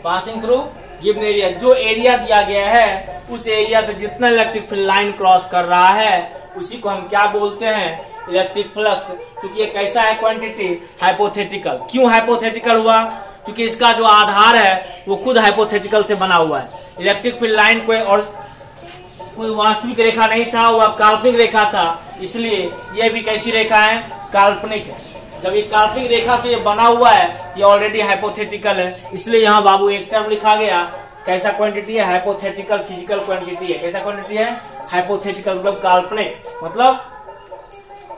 passing through given area. जो एरिया दिया गया है उस एरिया से जितना इलेक्ट्रिक फील्ड लाइन क्रॉस कर रहा है उसी को हम क्या बोलते हैं, इलेक्ट्रिक फ्लक्स। क्योंकि ये कैसा है, क्वांटिटी हाइपोथेटिकल। क्यों हाइपोथेटिकल हुआ? क्योंकि इसका जो आधार है वो खुद हाइपोथेटिकल से बना हुआ है। इलेक्ट्रिक फील्ड लाइन कोई वास्तविक रेखा नहीं था, वह काल्पनिक रेखा था, इसलिए यह भी कैसी रेखा है, काल्पनिक है। जब ये काल्पनिक रेखा से ये बना हुआ है ये ऑलरेडी हाइपोथेटिकल है, इसलिए यहाँ बाबू एक टर्म लिखा गया, कैसा क्वांटिटी है, हाइपोथेटिकल फिजिकल क्वांटिटी है। कैसा क्वांटिटी है, हाइपोथेटिकल, मतलब काल्पनिक। मतलब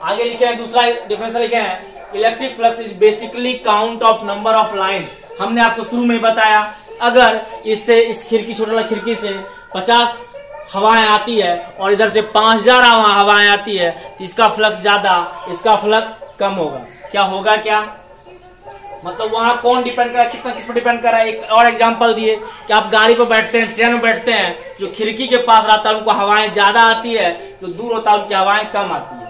आगे लिखे हैं, दूसरा डिफरेंस लिखे हैं, electric flux is basically count of number of lines. हमने आपको शुरू में बताया, अगर इससे इस खिड़की, छोटा वाला खिड़की से 50 हवाएं आती है और इधर से 5000 हवाएं आती है, तो इसका फ्लक्स ज्यादा, इसका फ्लक्स कम होगा। क्या होगा, क्या मतलब वहां कौन डिपेंड कर रहा है, कितना किस पर डिपेंड कर रहा है। एक और एग्जांपल दिए कि आप गाड़ी पर बैठते हैं, ट्रेन में बैठते हैं, जो खिड़की के पास रहता है उनको हवाएं ज्यादा आती है, जो दूर होता है उनकी हवाएं कम आती है।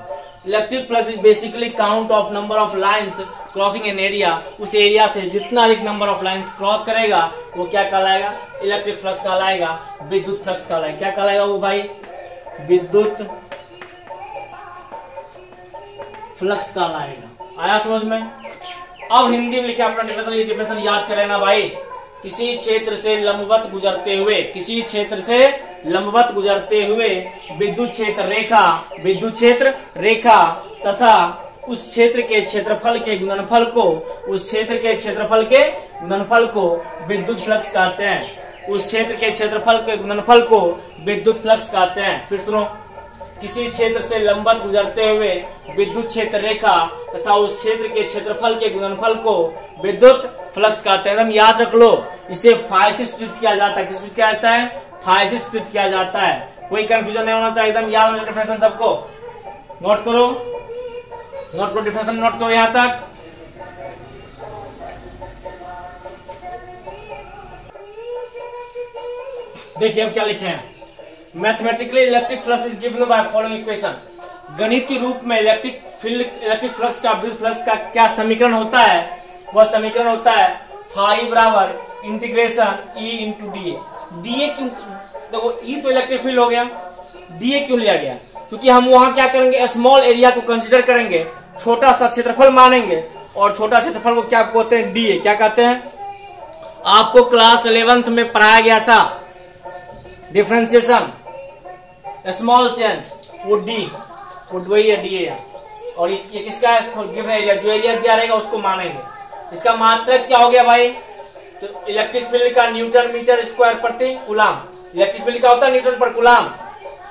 Electric flux is basically count of number of lines crossing an area. उस एरिया से जितना अधिक नंबर ऑफ लाइंस क्रॉस करेगा वो क्या कहलाएगा, इलेक्ट्रिक फ्लक्स कहलाएगा, विद्युत फ्लक्स कहलाएगा। क्या कहलाएगा वो भाई, विद्युत फ्लक्स कहलाएगा। आया समझ में? अब हिंदी में लिखे अपना डिफिनेशन, ये डिफिनेशन याद कर लेना भाई। किसी क्षेत्र से लंबवत गुजरते हुए, किसी क्षेत्र से लंबवत गुजरते हुए विद्युत क्षेत्र रेखा, विद्युत क्षेत्र रेखा तथा उस क्षेत्र के क्षेत्रफल के गुणनफल को, उस क्षेत्र के क्षेत्रफल के गुणनफल को विद्युत फ्लक्स कहते हैं। उस क्षेत्र के क्षेत्रफल के गुणनफल को विद्युत फ्लक्स कहते हैं। फिर सुनो, किसी क्षेत्र से लंबवत गुजरते हुए विद्युत क्षेत्र रेखा तथा उस क्षेत्र के क्षेत्रफल के गुणनफल को विद्युत फ्लक्स कहते हैं। एकदम याद रख लो, इसे फाई से सूचित किया जाता है। किस सूचित किया जाता है, फाई से सूचित किया जाता है। कोई कंफ्यूजन नहीं होना चाहिए, एकदम याद हो डिफरेंस सबको। नोट करो, नोट करो, डिफरेंस नोट करो यहां तक। देखिए अब क्या लिखे हैं, mathematically electric flux is given by following equation. गणितीय रूप में इलेक्ट्रिक फ्लक्स का, विद्युत फ्लक्स का क्या समीकरण होता है, वह समीकरण होता है फाई बराबर integration E into D A. D A क्यों, देखो ई तो इलेक्ट्रिक फील्ड हो गया, डी ए क्यों लिया गया, क्योंकि हम वहां क्या करेंगे, स्मॉल एरिया को कंसीडर करेंगे, छोटा सा क्षेत्रफल मानेंगे, और छोटा क्षेत्रफल को क्या कहते हैं, डी ए। क्या कहते हैं, आपको क्लास 11th में पढ़ाया गया था डिफरेंशिएशन, स्मॉल चेंज, वो डी, वो वही है डी ए। और ये किसका है, गिवन एरिया, जो एरिया दिया रहेगा उसको मानेंगे। इसका मात्रक क्या हो गया भाई, तो इलेक्ट्रिक फील्ड का न्यूटन मीटर स्क्वायर प्रति कूलाम। इलेक्ट्रिक फील्ड का होता है न्यूटन पर कूलाम।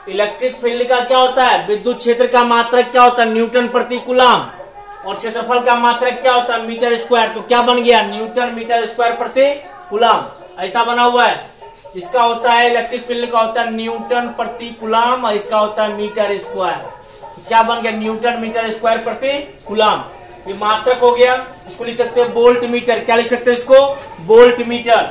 इलेक्ट्रिक फील्ड का क्या होता है? विद्युत क्षेत्र का मात्रक क्या होता है? न्यूटन प्रति कूलाम। और क्षेत्रफल का मात्रक क्या होता है? Metre square. तो क्या बन गया? न्यूटन मीटर स्क्वायर प्रति कूलाम। ऐसा बना हुआ है। इसका होता है इलेक्ट्रिक फील्ड का होता है न्यूटन प्रति कूलाम और इसका होता है मीटर स्क्वायर। तो क्या बन गया? न्यूटन मीटर स्क्वायर प्रति कूलाम। ये मात्रक हो गया। इसको लिख सकते हैं वोल्ट मीटर। क्या लिख सकते हैं इसको? Volt meter.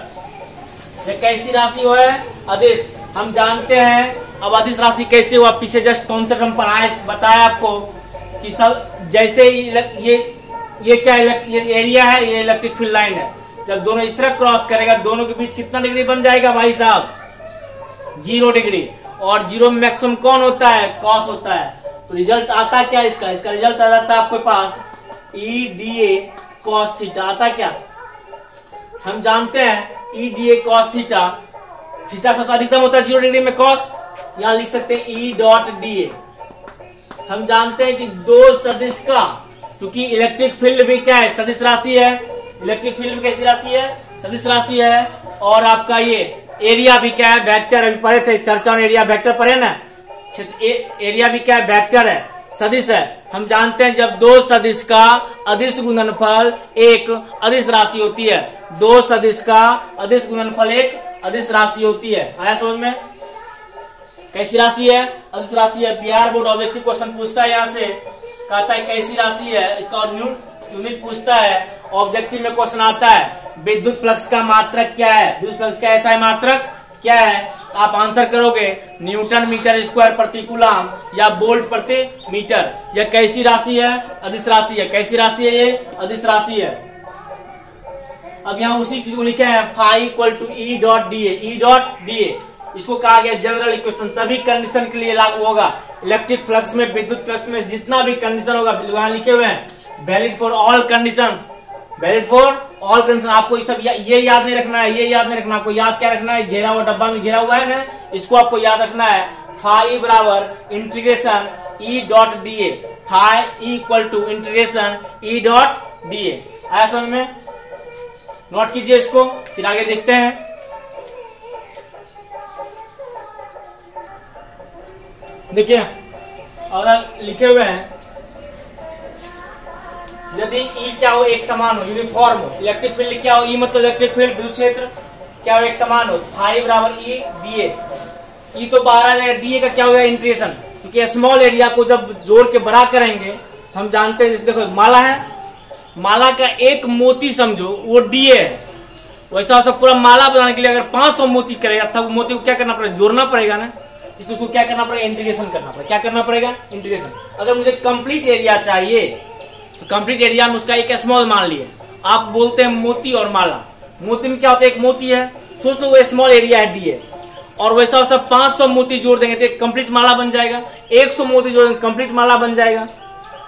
ये कैसी राशि हो है? अदिश। हम जानते हैं अब अदिश राशि कैसे हुआ। पीछे जस्ट कॉन्सेप्ट हम पढ़ाए, बताया आपको कि सब जैसे ये क्या ये एरिया है, ये इलेक्ट्रिक फील्ड लाइन है। जब दोनों इस तरह क्रॉस करेगा, दोनों के बीच कितना डिग्री बन जाएगा भाई साहब? 0 डिग्री। और 0 में मैक्सिमम कौन होता है? कॉस होता है। तो रिजल्ट आता क्या इसका? इसका रिजल्ट आ जाता है आपके पास EDA cos थीटा। आता क्या? हम जानते हैं EDA cos थीटा, थीटा सबसे अधिकतम होता है 0 डिग्री में cos। यहां लिख सकते हैं E डॉट DA। हम जानते हैं कि दो सदिश का, क्योंकि इलेक्ट्रिक फील्ड भी क्या है? सदिश राशि है। इलेक्ट्रिक फील्ड भी कैसी राशि है? सदिश राशि है। और आपका ये एरिया भी क्या है? वेक्टर। अभी पढ़े थे चर्चा में, एरिया वेक्टर पढ़े ना। एरिया भी क्या है? वेक्टर है, सदिश है। हम जानते हैं जब दो सदिश का अदिश गुणनफल एक अदिश राशि होती है, दो सदिश का अदिश गुणनफल एक अदिश राशि होती है। आया समझ में? कैसी राशि है? अदिश राशि है। बिहार बोर्ड ऑब्जेक्टिव क्वेश्चन पूछता है, यहाँ से कहता है कैसी राशि है, इसका यूनिट पूछता है। ऑब्जेक्टिव में क्वेश्चन आता है विद्युत फ्लक्स का मात्रक क्या है? विद्युत फ्लक्स का ऐसा है मात्रक क्या है? आप आंसर करोगे न्यूटन मीटर स्क्वायर प्रति कूलाम या वोल्ट प्रति मीटर। यह कैसी राशि है? अदिश राशि है। कैसी राशि है? ये अदिश राशि है। अब यहाँ उसी चीज को लिखे हैं phi equal to E dot DA। E dot DA इसको कहा गया जनरल इक्वेशन, सभी कंडीशन के लिए लागू होगा। इलेक्ट्रिक फ्लक्स में, विद्युत फ्लक्स में जितना भी कंडीशन होगा वहां लिखे हुए हैं valid for all conditions. Valid for all condition. आपको ये सब ये याद नहीं रखना है, ये याद नहीं रखना। आपको याद क्या रखना है? घेरा हुआ डब्बा में घेरा हुआ है ना, इसको आपको याद रखना है। फाई बराबर integration E dot DA। Phi equal to integration E dot DA। आया समझ में? नोट कीजिए इसको, फिर आगे देखते हैं। देखिए और लिखे हुए हैं यदि E क्या हो? एक समान हो, यूनिफॉर्म हो। इलेक्ट्रिक फील्ड क्या हो? E मतलब इलेक्ट्रिक फील्ड, विद्युत क्षेत्र क्या हो? एक समान हो। फाई बराबर E DA। E तो बाहर आ जाएगा, DA का क्या होगा? इंटीग्रेशन। क्योंकि स्मॉल एरिया को जब जोड़ के बड़ा करेंगे तो हम जानते हैं, देखो माला है, माला का एक मोती समझो वो DA है। वैसा सब पूरा माला बनाने के लिए अगर 500 मोती करेगा, सब मोती को क्या करना पड़ेगा? जोड़ना पड़ेगा ना। इसको क्या करना पड़ेगा? इंटीग्रेशन करना पड़ेगा। क्या करना पड़ेगा? इंटीग्रेशन। अगर मुझे कंप्लीट एरिया चाहिए तो कंप्लीट एरिया में उसका एक स्मॉल मान लिए। आप बोलते हैं मोती और माला। मोती में क्या होता है? एक मोती है, सोच लो वो स्मॉल एरिया है DA। और वैसा सब 500 मोती जोड़ देंगे तो एक कंप्लीट माला बन जाएगा। 100 मोती जोड़ देंगे कंप्लीट माला बन जाएगा।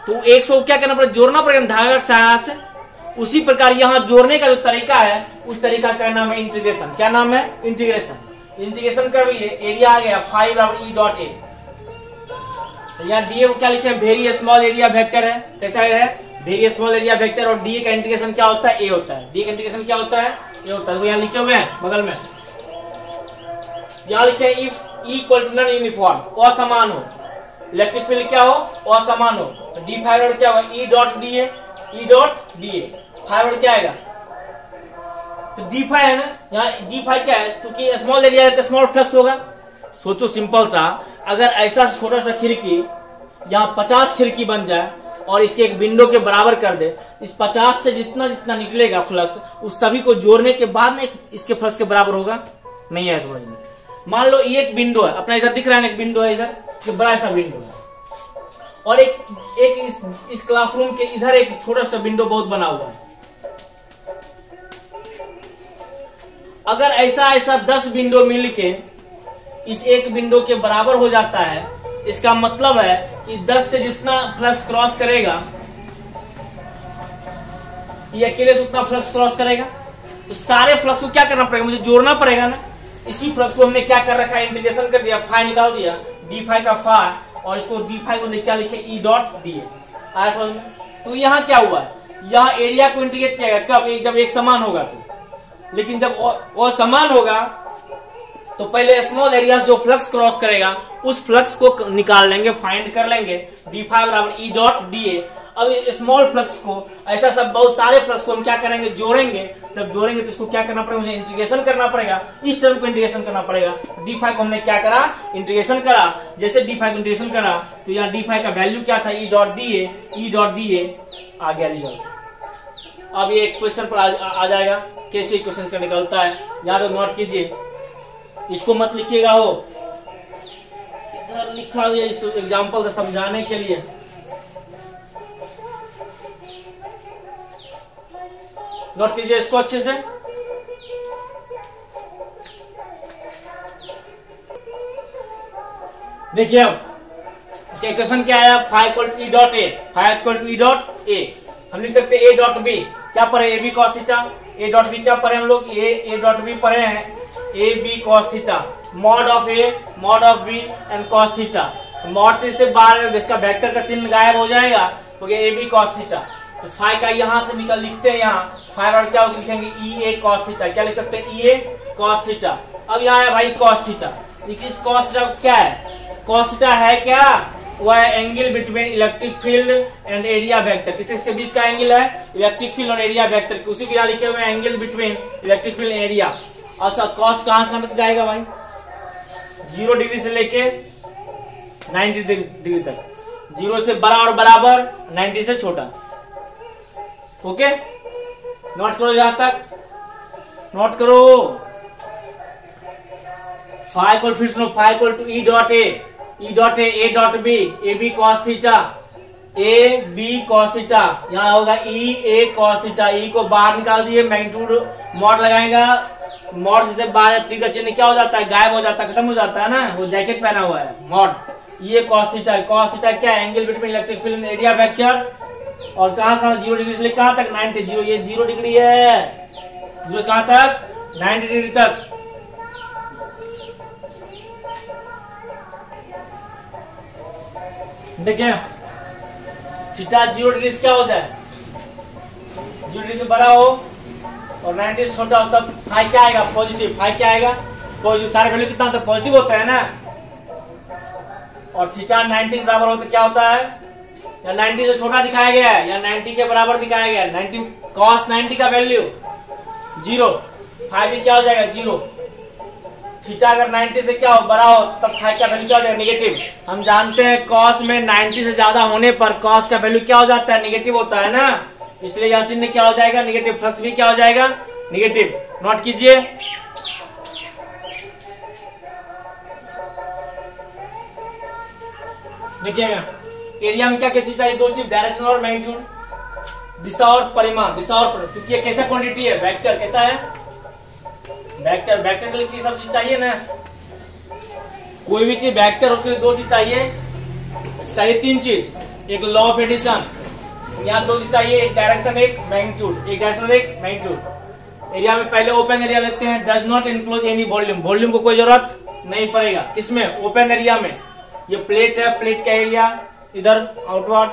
तो 100 क्या करना पड़ेगा? जोड़ना पड़ेगा धागा की सहायता से। उसी प्रकार यहाँ जोड़ने का जो तरीका है उस तरीका का नाम है इंटीग्रेशन। क्या नाम है? इंटीग्रेशन। इंटीग्रेशन कर लिए, एरिया आ गया फाई बराबर E डॉट A। तो यहाँ DA को क्या लिखे हैं? वेरी स्मॉल एरिया वेक्टर है। कैसा है? Very small area vector. और DA का इंटीग्रेशन क्या होता है? A होता है। DA का इंटीग्रेशन क्या होता है? A होता है। तो यहाँ लिखे हुए हैं बगल में, यहाँ लिखे हैं if E equal to non uniform, असमान हो। इलेक्ट्रिक फील्ड क्या हो? असमान हो। तो D फाई क्या होगा? E dot DA। E dot DA। Phi क्या आएगा? तो D फाई है ना, यहाँ D फाई क्या है? क्योंकि स्मॉल एरिया है तो स्मॉल फ्लक्स होगा। सोचो सिंपल सा, अगर ऐसा छोटा सा खिड़की यहाँ 50 खिड़की बन जाए और इसके एक विंडो के बराबर कर दे, इस 50 से जितना जितना निकलेगा फ्लक्स उस सभी को जोड़ने के बाद ना इसके फ्लक्स के बराबर होगा। नहीं है समझ में? मान लो ये एक विंडो है, अपना इधर दिख रहा है, एक विंडो है इधर, ये बड़ा सा विंडो है। और एक इस क्लासरूम के इधर एक छोटा सा विंडो बहुत बना हुआ है। अगर ऐसा 10 विंडो मिलके इस एक विंडो के बराबर हो जाता है, इसका मतलब है कि 10 से जितना फ्लक्स क्रॉस करेगा ये अकेले से उतना फ्लक्स क्रॉस करेगा। तो सारे फ्लक्स को क्या करना पड़ेगा? मुझे जोड़ना पड़ेगा ना। इसी फ्लक्स को हमने क्या कर रखा है? इंटीग्रेशन कर दिया, फाई निकाल दिया, D फाई का फाई, और इसको D फाई को क्या लिखे? E dot DA। आया समझ में? तो यहाँ क्या हुआ? यहाँ एरिया को इंटीग्रेट किया गया। कब? जब एक समान होगा लेकिन जब वो समान होगा तो पहले स्मॉल एरिया जो फ्लक्स क्रॉस करेगा उस फ्लक्स को निकाल लेंगे, फाइंड कर लेंगे। d फाई बराबर ई डॉट डी ए। अब स्मॉल फ्लक्स को, ऐसा सब बहुत सारे फ्लक्स को हम क्या करेंगे, जोड़ेंगे। जब जोड़ेंगे तो इसको क्या करना पड़ेगा, मुझे इंटीग्रेशन करना पड़ेगा, इस टर्म को इंटीग्रेशन करना पड़ेगा। डी फाई को हमने क्या करा, इंटीग्रेशन करा। जैसे डी फाई को इंटीग्रेशन करा तो यहाँ डी फाई का वैल्यू क्या था, E dot D A. E dot D A आ गया रिजल्ट। अब ये क्वेश्चन पर आ जाएगा कैसे क्वेश्चन का निकलता है। यहाँ तो नोट कीजिए, इसको मत लिखिएगा, हो इधर लिखा है इस एग्जाम्पल से समझाने के लिए। नोट कीजिए इसको अच्छे से। देखिए अब क्वेश्चन क्या आया, phi equal to E dot A. Phi equal to E dot A हम लिख सकते हैं ए डॉट बी। क्या पढ़े, A B cos theta. A dot B क्या पढ़े हम लोग, ए डॉट बी पढ़े हैं, A B cos theta. Mod of A, mod of B and cos theta. Mod से इससे बाहर इसका वेक्टर का चिन्ह गायब हो जाएगा, तो ए बी कॉस थीटा। तो फाई का यहां से निकल लिखते हैं, यहाँ फाई और क्या होगा, लिखेंगे ई ए कॉस थीटा। क्या लिख सकते हैं, ई ए कॉस थीटा। अब यहाँ है भाई कॉस थीटा। इस कॉस थीटा क्या है, कॉस थीटा है क्या, वह है angle between electric field and area vector. किसके बीच का एंगल है, इलेक्ट्रिक फील्ड और एरिया वेक्टर। उसी को यहाँ लिखे हुए angle between electric field area. अच्छा कॉस कहां से तक जाएगा भाई, 0 डिग्री से लेके 90 डिग्री तक। 0 से बड़ा और बराबर, 90 से छोटा। ओके, नोट करो यहां तक, नोट करो। फाई इक्वल, फिर सुनो, phi equal to E dot A. E dot A dot B, A B cos theta, A B cos theta. यहाँ होगा ई ए कॉस थीटा। ई को बाहर निकाल दिए, मैग्नीट्यूड मॉड लगाएगा। मॉड से बाहर ती का चिन्ह क्या हो जाता है, गायब हो जाता है, खत्म हो जाता है ना। वो जैकेट पहना हुआ है मॉड। ये कॉस थीटा। कॉस थीटा क्या है, angle between electric field and area vector. और कहां से 0 डिग्री से कहां तक, 90। 0 ये 0 डिग्री है, 0 से कहां तक, 90 डिग्री तक। देखिए थीटा 0 डिग्री से क्या होता है, 0 डिग्री से बड़ा हो और 90 से छोटा हो, तब फाई क्या आएगा, पॉजिटिव। फाई क्या आएगा, पॉजिटिव। सारे वैल्यू कितना होता है, पॉजिटिव होता है ना। और थीटा 90 के बराबर हो तो क्या होता है, या 90 से छोटा दिखाया गया है या 90 के बराबर दिखाया गया है। 90 कॉस 90 का वैल्यू 0, फाई भी क्या हो जाएगा, 0। थीटा अगर 90 से क्या हो, बड़ा हो, तब फाई का वैल्यू क्या हो जाएगा, निगेटिव। हम जानते हैं कॉस में 90 से ज्यादा होने पर कॉस का वैल्यू क्या हो जाता है, निगेटिव होता है ना। इसलिए यहाँ चिन्ह क्या हो जाएगा, निगेटिव। फ्लक्स भी क्या हो जाएगा, निगेटिव। नोट कीजिए। देखिएगा एरिया में क्या क्या चीज चाहिए, 2 चीज, डायरेक्शन और मैग्नीट्यूड, दिशा और परिमाण। दिशा और, क्योंकि ये कैसा क्वांटिटी है, वेक्टर। कैसा है, वेक्टर। वेक्टर के लिए सब चीज चाहिए ना, कोई भी चीज वेक्टर, उसके लिए 2 चीज चाहिए, 3 चीज। एक लॉ ऑफ एडिशन, यहाँ 2 चीज चाहिए, एक डायरेक्शन, एक मैग्नीट्यूड। एक डायरेक्शन, एक मैग्नीट्यूड। एरिया में पहले ओपन एरिया लेते हैं, does not enclose any volume. Volume को कोई जरूरत नहीं पड़ेगा। किसमें, ओपन एरिया में। ये प्लेट है, प्लेट का एरिया इधर आउटवर्ड,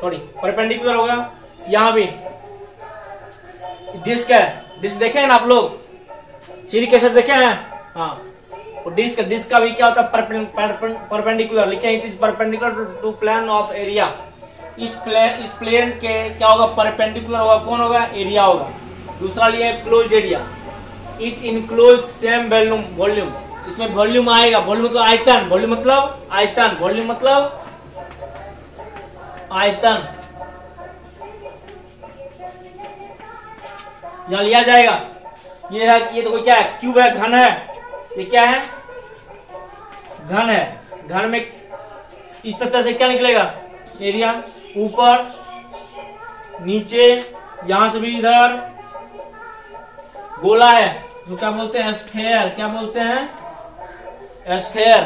सॉरी परपेंडिकुलर होगा। यहाँ भी डिस्क है, डिस्क देखे हैं ना आप लोग, सीढ़ी कैसे देखे हैं, हाँ। डिस्क का भी क्या होता है, परपेंडिकुलर। लिखे it is perpendicular to plane of area. इस प्लेन के क्या होगा, परपेंडिकुलर होगा। कौन होगा, एरिया होगा। दूसरा लिया closed area, it enclose same volume. इसमें वॉल्यूम आएगा, वॉल्यूम मतलब आयतन, वॉल्यूम मतलब आयतन, वॉल्यूम मतलब आयतन। यहां लिया जाएगा। ये है, ये देखो क्या है, क्यूब है, घन है। ये क्या है, घन है। घन में इस सतह से क्या निकलेगा, एरिया। ऊपर नीचे, यहां से भी इधर गोला है, जो क्या बोलते हैं, स्फेयर। क्या बोलते हैं, स्फेयर।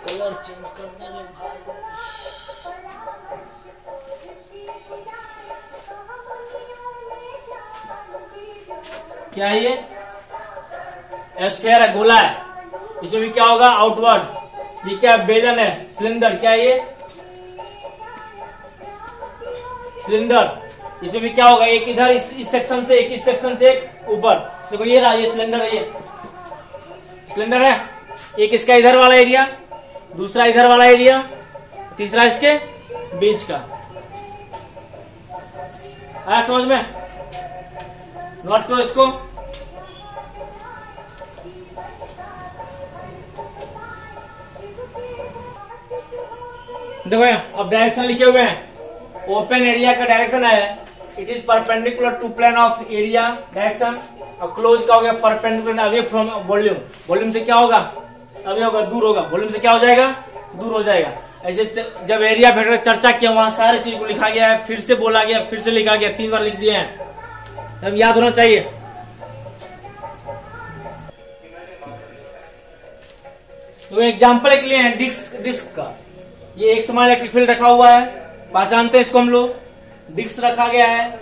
कलर चेंज करने में भाई, क्या है ये, स्फेयर है, गोला है। इसमें भी क्या होगा, आउटवर्ड। ये क्या, बेलन है, सिलेंडर। क्या है ये, सिलेंडर। इसमें भी क्या होगा, एक इधर इस सेक्शन से एक, इस सेक्शन से एक ऊपर। देखो ये रहा, ये सिलेंडर है, ये सिलेंडर है, एक इसका इधर वाला एरिया, दूसरा इधर वाला एरिया, तीसरा इसके बीच का। आया समझ में? नोट करो इसको। देखो अब डायरेक्शन लिखे हुए हैं। ओपन एरिया का डायरेक्शन है it is perpendicular to plane of area direction. अब क्लोज का हो गया perpendicular away from volume. Volume से क्या होगा, अवे होगा, दूर होगा। वॉल्यूम से क्या हो जाएगा, दूर हो जाएगा। ऐसे जब एरिया वेक्टर चर्चा किया वहां सारी चीज को लिखा गया है, फिर से बोला गया, फिर से लिखा गया, 3 बार लिख दिए हैं। अब याद होना चाहिए। तो एग्जाम्पल एक लिए हैं डिस्क का। ये एक समान इलेक्ट्रिक फील्ड रखा हुआ है, पहचानते हैं इसको हम लोग। डिस्क रखा गया है,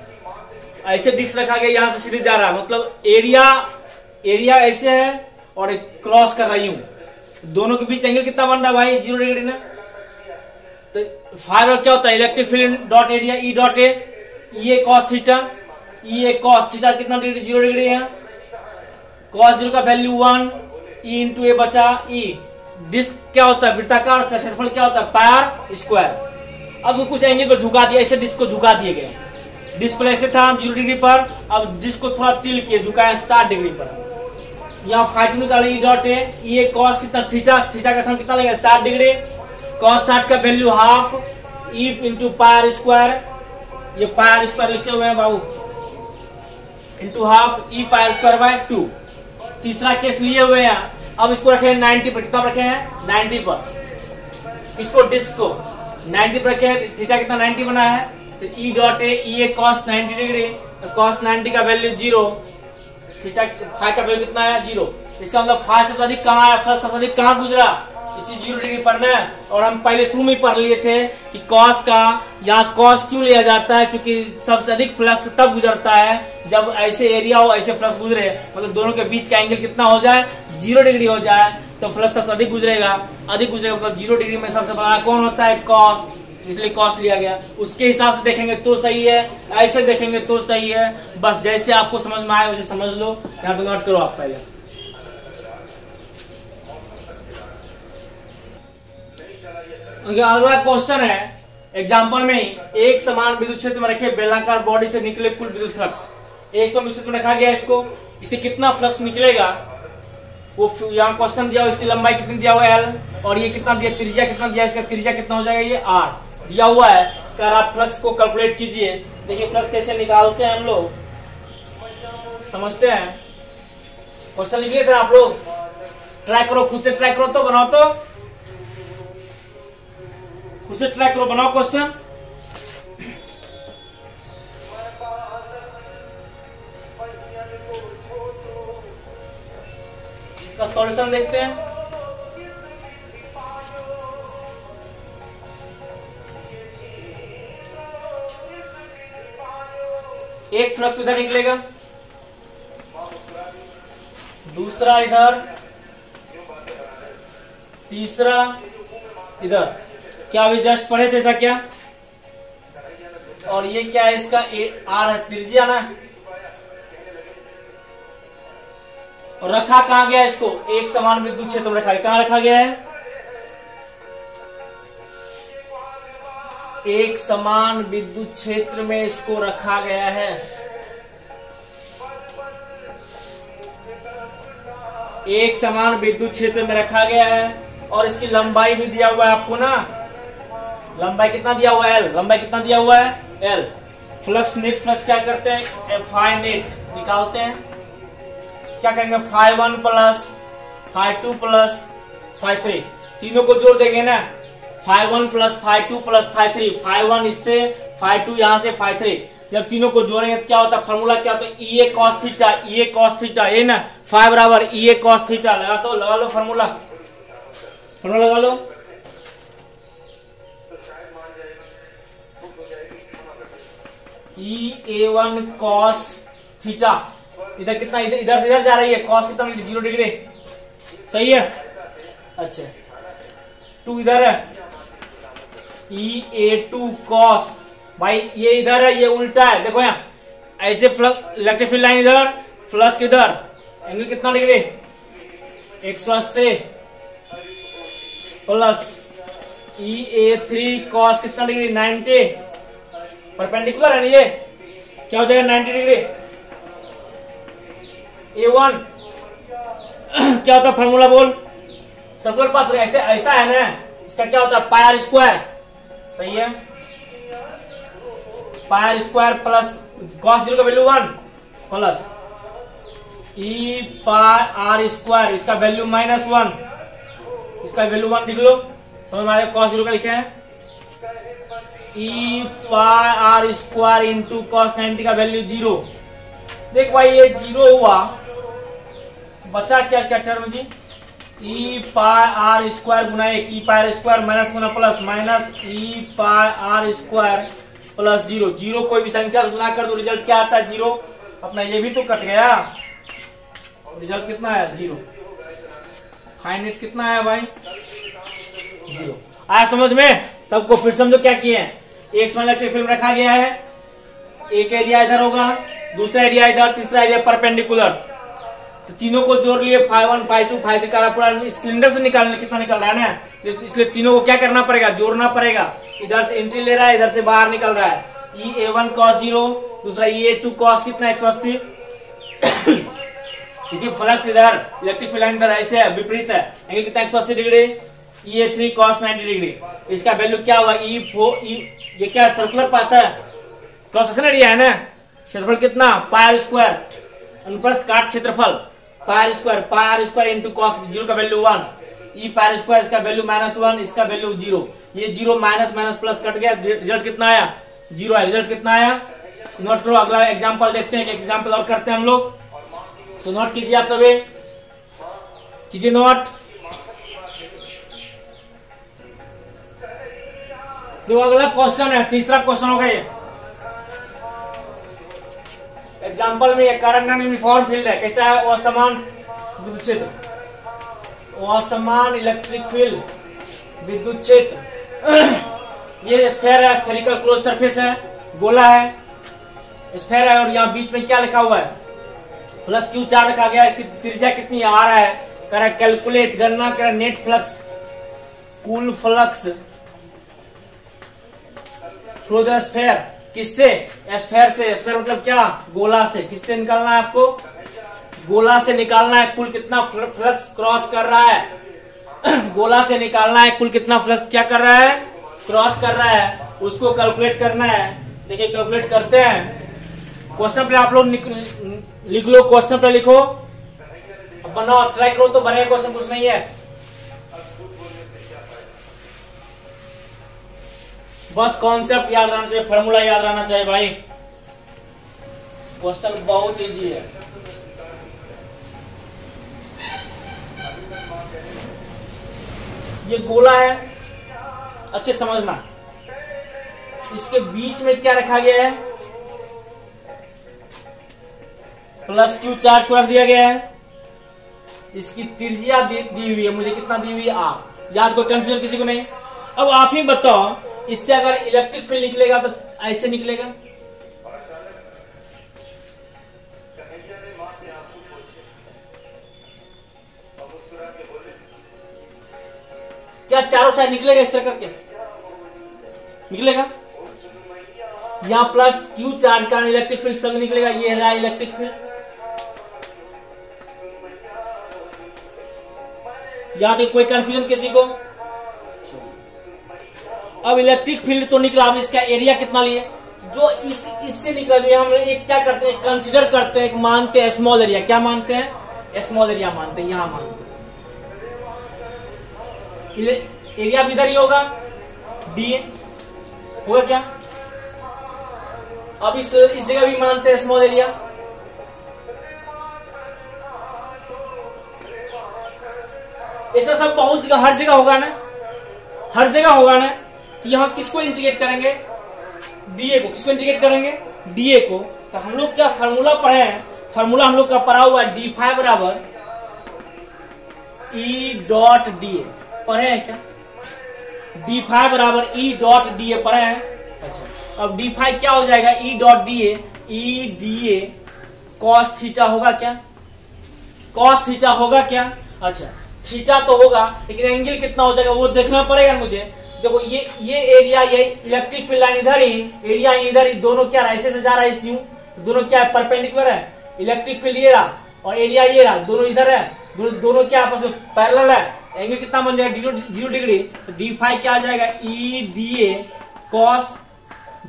ऐसे डिस्क रखा गया, यहां से सीधे जा रहा है, मतलब एरिया ऐसे है और एक क्रॉस कर रही हूं। दोनों के बीच एंगल कितना बन रहा है भाई, 0 डिग्री ना। तो फाइबर क्या होता है, इलेक्ट्रिक फील्ड डॉट एरिया ई डॉट ए, ये कॉस थीटा, ये कॉस थीटा कितना डिग्री, 0 डिग्री है। कॉस 0 का वैल्यू 1, ई इंटू ए बचा ई। डिस्क क्या होता है, वृत्ताकार का क्षेत्रफल क्या होता है, पायर स्क्वायर। अब कुछ एंगल पर झुका दिया, ऐसे डिस्क को झुका दिए गए। डिस्क ऐसे था 0 डिग्री पर, अब डिस्क को थोड़ा टिल किए, झुकाए 60 डिग्री पर। यहाँ फाइव निकाले ई डॉट ए, ये कॉस कितना थीटा, थीटा का समय कितना लगेगा 60 डिग्री। कॉस 60 का value half E into pi r square, ये पायर स्क्वायर लिखे हुए हैं बाबू, into half E pi r square by 2। तीसरा केस लिए हुए हैं। अब इसको रखे हैं 90 पर, कितना रखे हैं 90 पर। इसको डिस्क को 90 पर रखे हैं, थीटा कितना 90 बना है, तो ई डॉट ए, ये कॉस 90 डिग्री, तो कॉस 90 का वैल्यू 0, थीटा फाइव का वैल्यू कितना है 0। इसका मतलब फाइव सबसे अधिक कहाँ है, सबसे अधिक कहाँ गुजरा, इसी 0 डिग्री पर ना। और हम पहले शुरू में पढ़ लिए थे कि कॉस का यहाँ कॉस क्यों लिया जाता है, क्योंकि सबसे अधिक फ्लक्स तब गुजरता है जब ऐसे एरिया हो, ऐसे फ्लक्स गुजरे, मतलब दोनों के बीच का एंगल कितना हो जाए, 0 डिग्री हो जाए, तो फ्लक्स सबसे अधिक गुजरेगा। अधिक गुजरेगा मतलब 0 डिग्री में सबसे बड़ा कौन होता है, कॉस, इसलिए कॉस लिया गया। उसके हिसाब से देखेंगे तो सही है, ऐसे देखेंगे तो सही है। बस जैसे आपको समझ में आए वैसे समझ लो। यहाँ तो नोट करो आप पहले। अगला क्वेश्चन है एग्जाम्पल में, एक समान विद्युत क्षेत्र में रखे बेलनाकार बॉडी से निकले कुल विद्युत फ्लक्स। एक समान विद्युत क्षेत्र में रखा गया इसको, इसे कितना फ्लक्स निकलेगा वो यहाँ क्वेश्चन दिया हुआ। इसकी लंबाई कितनी दिया हुआ है L, और ये कितना दिया, त्रिज्या कितना दिया, इसका त्रिज्या कितना हो जाएगा, ये R दिया हुआ है। अगर आप फ्लक्स को कैलकुलेट कीजिए। देखिए फ्लक्स कैसे निकालते हैं हम लोग, समझते हैं। क्वेश्चन लिख लिए थे आप लोग, ट्राई करो, खुद से ट्राई करो, तो बनाओ, तो खुद से ट्राई करो, बनाओ क्वेश्चन। इसका सॉल्यूशन देखते हैं। एक फ्लक्स इधर निकलेगा, दूसरा इधर, तीसरा इधर। क्या अभी जस्ट पढ़े थे ऐसा क्या? और ये क्या है, इसका आर है, त्रिज्या ना। और रखा कहां गया इसको, एक समान विद्युत क्षेत्र में रखा है। कहां रखा गया है, एक समान विद्युत क्षेत्र में इसको रखा गया है। एक समान विद्युत क्षेत्र में रखा गया है, और इसकी लंबाई भी दिया हुआ है आपको ना। लंबाई कितना दिया हुआ है, L। लंबाई कितना दिया हुआ है, L। फ्लक्स नेट फ्लक्स क्या करते हैं, फाई नेट निकालते हैं। क्या कहेंगे, phi 1 plus phi 2 plus phi 3, तीनों को जोड़ देंगे ना। Phi 1 plus phi 2 plus phi 3, phi 1 इससे, फाई 2 यहां से, फाई 3। जब तीनों को जोड़ेंगे तो क्या होता है, फॉर्मूला क्या होता है, ई ए कॉस थीटा, ई ए कॉस थीटा, ये ना, फाई बराबर ई ए कॉस थीटा। लगा लो फॉर्मूला, फॉर्मूला लगा लो। E(A1 cos थीटा), इधर कितना, इधर से इधर जा रही है, कॉस कितना 0 डिग्री, सही है। अच्छा 2 इधर है, E(A2 cos भाई ये इधर है, ये उल्टा है, देखो यहाँ ऐसे इलेक्ट्रिक फील्ड लाइन इधर, फ्लक्स किधर, एंगल कितना डिग्री 180 प्लस EA3 cos कितना डिग्री 90, परपेंडिकुलर है ना ये, क्या हो जाएगा 90 डिग्री। A1 क्या होता है फॉर्मूला बोल, सर्कुलर पाथ ऐसे ऐसा है ना, इसका क्या होता है पाई आर स्क्वायर, सही है, pi R square plus cos 0 का value 1 plus E pi R square, इसका वैल्यू -1, इसका वैल्यू 1 लिख लो, समझ में आया। cos 0 का लिखे हैं E pi R square into cos 90 का वैल्यू 0। देख भाई ये 0 हुआ, बचा क्या क्या टर्म जी, E पाई आर स्क्वायर गुना 1, E pi R square minus गुना plus minus E pi R square plus 0। 0 कोई भी संख्या से गुना कर दो, रिजल्ट क्या आता है 0। अपना ये भी तो कट गया, रिजल्ट कितना आया 0। फाइनेट कितना आया भाई 0। आया समझ में सबको। फिर समझो क्या किए हैं, एक समान इलेक्ट्रिक फील्ड रखा गया है, एक एरिया इधर होगा, दूसरा एरिया इधर, तीसरा एरिया परपेंडिकुलर, तो तीनों को जोड़ लिए φ1 φ2 φ3 का पूरा सिलेंडर से निकालने कितना निकल रहा है ना, इसलिए तीनों को क्या करना पड़ेगा, जोड़ना पड़ेगा। इधर से एंट्री ले रहा है, इधर से बाहर निकल रहा है, EA1 cos 0, दूसरा EA2 cos कितना 180, क्योंकि फ्लक्स इधर इलेक्ट्रिक फील्ड इधर ऐसे है, विपरीत है, एंगल कितना 180 डिग्री, EA3 cos 90 डिग्री। इसका वैल्यू क्या हुआ E4, ये क्या सर्कुलर पाथ है, क्रॉस सेक्शन एरिया है ना, क्षेत्रफल कितना पाई आर स्क्वायर, अनुप्रस्थ काट क्षेत्रफल pi R square into cos 0 का value 1, E pi R square, इसका वैल्यू -1, इसका वैल्यू 0। ये 0 माइनस माइनस प्लस कट गया, रिजल्ट कितना आया 0 आया। रिजल्ट कितना आया नोट करो, अगला एग्जांपल देखते हैं, एग्जांपल और करते हैं हम लोग, तो नोट कीजिए आप सभी, कीजिए नोट। देखो अगला क्वेश्चन है, तीसरा क्वेश्चन होगा ये एग्जाम्पल में। एक करंट नॉन यूनिफॉर्म फील्ड है, कैसा है, असमान विद्युत क्षेत्र, असमान इलेक्ट्रिक फील्ड विद्युत क्षेत्र। ये स्फेयर है, स्फेरिकल क्लोज सरफेस है, गोला है, स्फेयर है, और यहाँ बीच में क्या लिखा हुआ है प्लस Q चार्ज रखा गया। इसकी त्रिज्या कितनी आ रहा है, कह रहा कैलकुलेट, गणना करा नेट फ्लक्स, कुल फ्लक्स थ्रू द स्फेयर, किससे, स्फेयर से, स्फेयर मतलब क्या, गोला से, किससे निकालना है आपको, गोला से निकालना है, कुल कितना फ्लक्स क्रॉस कर रहा है, गोला से निकालना है कुल कितना फ्लक्स क्या कर रहा है, क्रॉस कर रहा है, उसको कैलकुलेट करना है। देखिए कैलकुलेट करते हैं, क्वेश्चन पे आप लोग लिख लो, क्वेश्चन पे लिखो, बनाओ, ट्राई करो तो बनेगा, क्वेश्चन कुछ नहीं है, बस कॉन्सेप्ट याद रहना चाहिए, फॉर्मूला याद रहना चाहिए भाई, क्वेश्चन बहुत इजी है। ये गोला है, अच्छे समझना, इसके बीच में क्या रखा गया है, प्लस Q चार्ज को रख दिया गया है, इसकी त्रिज्या दी हुई है, मुझे कितना दी हुई है R, याद को कंफ्यूजन किसी को नहीं। अब आप ही बताओ, इससे अगर इलेक्ट्रिक फील्ड निकलेगा तो ऐसे निकलेगा, क्या चारों साइड निकलेगा इस तरह करके निकलेगा, यहाँ प्लस Q चार्ज का इलेक्ट्रिक फील्ड सब निकलेगा, ये रहा इलेक्ट्रिक फील्ड, यहाँ पे कोई कंफ्यूजन किसी को। अब इलेक्ट्रिक फील्ड तो निकला, अब इसका एरिया कितना लिए, जो इससे निकला, जो हम एक क्या करते हैं, कंसीडर करते हैं, एक मानते हैं स्मॉल एरिया, क्या मानते हैं, स्मॉल एरिया मानते हैं, यहां मानते हैं, एरिया भी इधर ही होगा, डी होगा क्या। अब इस जगह भी मानते हैं स्मॉल एरिया, ऐसा सब बहुत जगह, हर जगह होगा ना, हर जगह होगा ना। तो यहाँ किसको इंटीग्रेट करेंगे, डीए को, किसको इंटीग्रेट करेंगे, डीए को। तो हम लोग क्या फार्मूला पढ़े हैं, फार्मूला हम लोग का पढ़ा हुआ है, D5 बराबर E डॉट डीए, पढ़े हैं क्या, D5 बराबर E डॉट डीए पढ़े हैं। अच्छा अब डी फाई क्या हो जाएगा, ई डॉट डी ए कॉस थीटा होगा क्या, कॉस थीटा होगा क्या। अच्छा थीटा तो होगा, लेकिन एंगल कितना हो जाएगा वो देखना पड़ेगा मुझे। देखो ये एरिया, ये इलेक्ट्रिक फील्ड लाइन इधर ही, एरिया इधर, दोनों क्या ऐसे से जा रहा है इस न्यू, दोनों क्या है परपेंडिकुलर है, इलेक्ट्रिक फील्ड ये रहा और एरिया ये रहा, दोनों इधर है, दोनों क्या आपस में पैरेलल है। एंगल कितना बन जाएगा 0 डिग्री, तो डी फाई क्या आ जाएगा E D A cos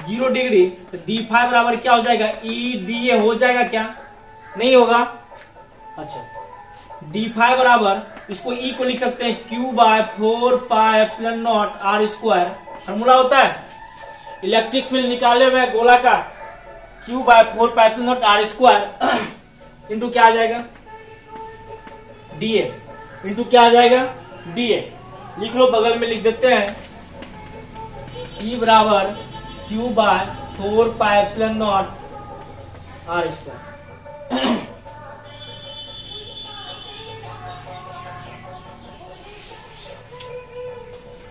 0 degree, तो डी फाई बराबर क्या हो जाएगा ई डी ए हो जाएगा क्या, नहीं होगा। अच्छा डी फाई बराबर इसको ई को लिख सकते हैं Q by 4 pi epsilon naught R square, formula होता है इलेक्ट्रिक फील्ड निकाले हुए गोला का, Q by 4 pi epsilon naught R square into क्या आ जाएगा डी ए, इंटू क्या आ जाएगा डी ए, लिख लो बगल में लिख देते हैं ई बराबर Q by 4 pi epsilon naught R square.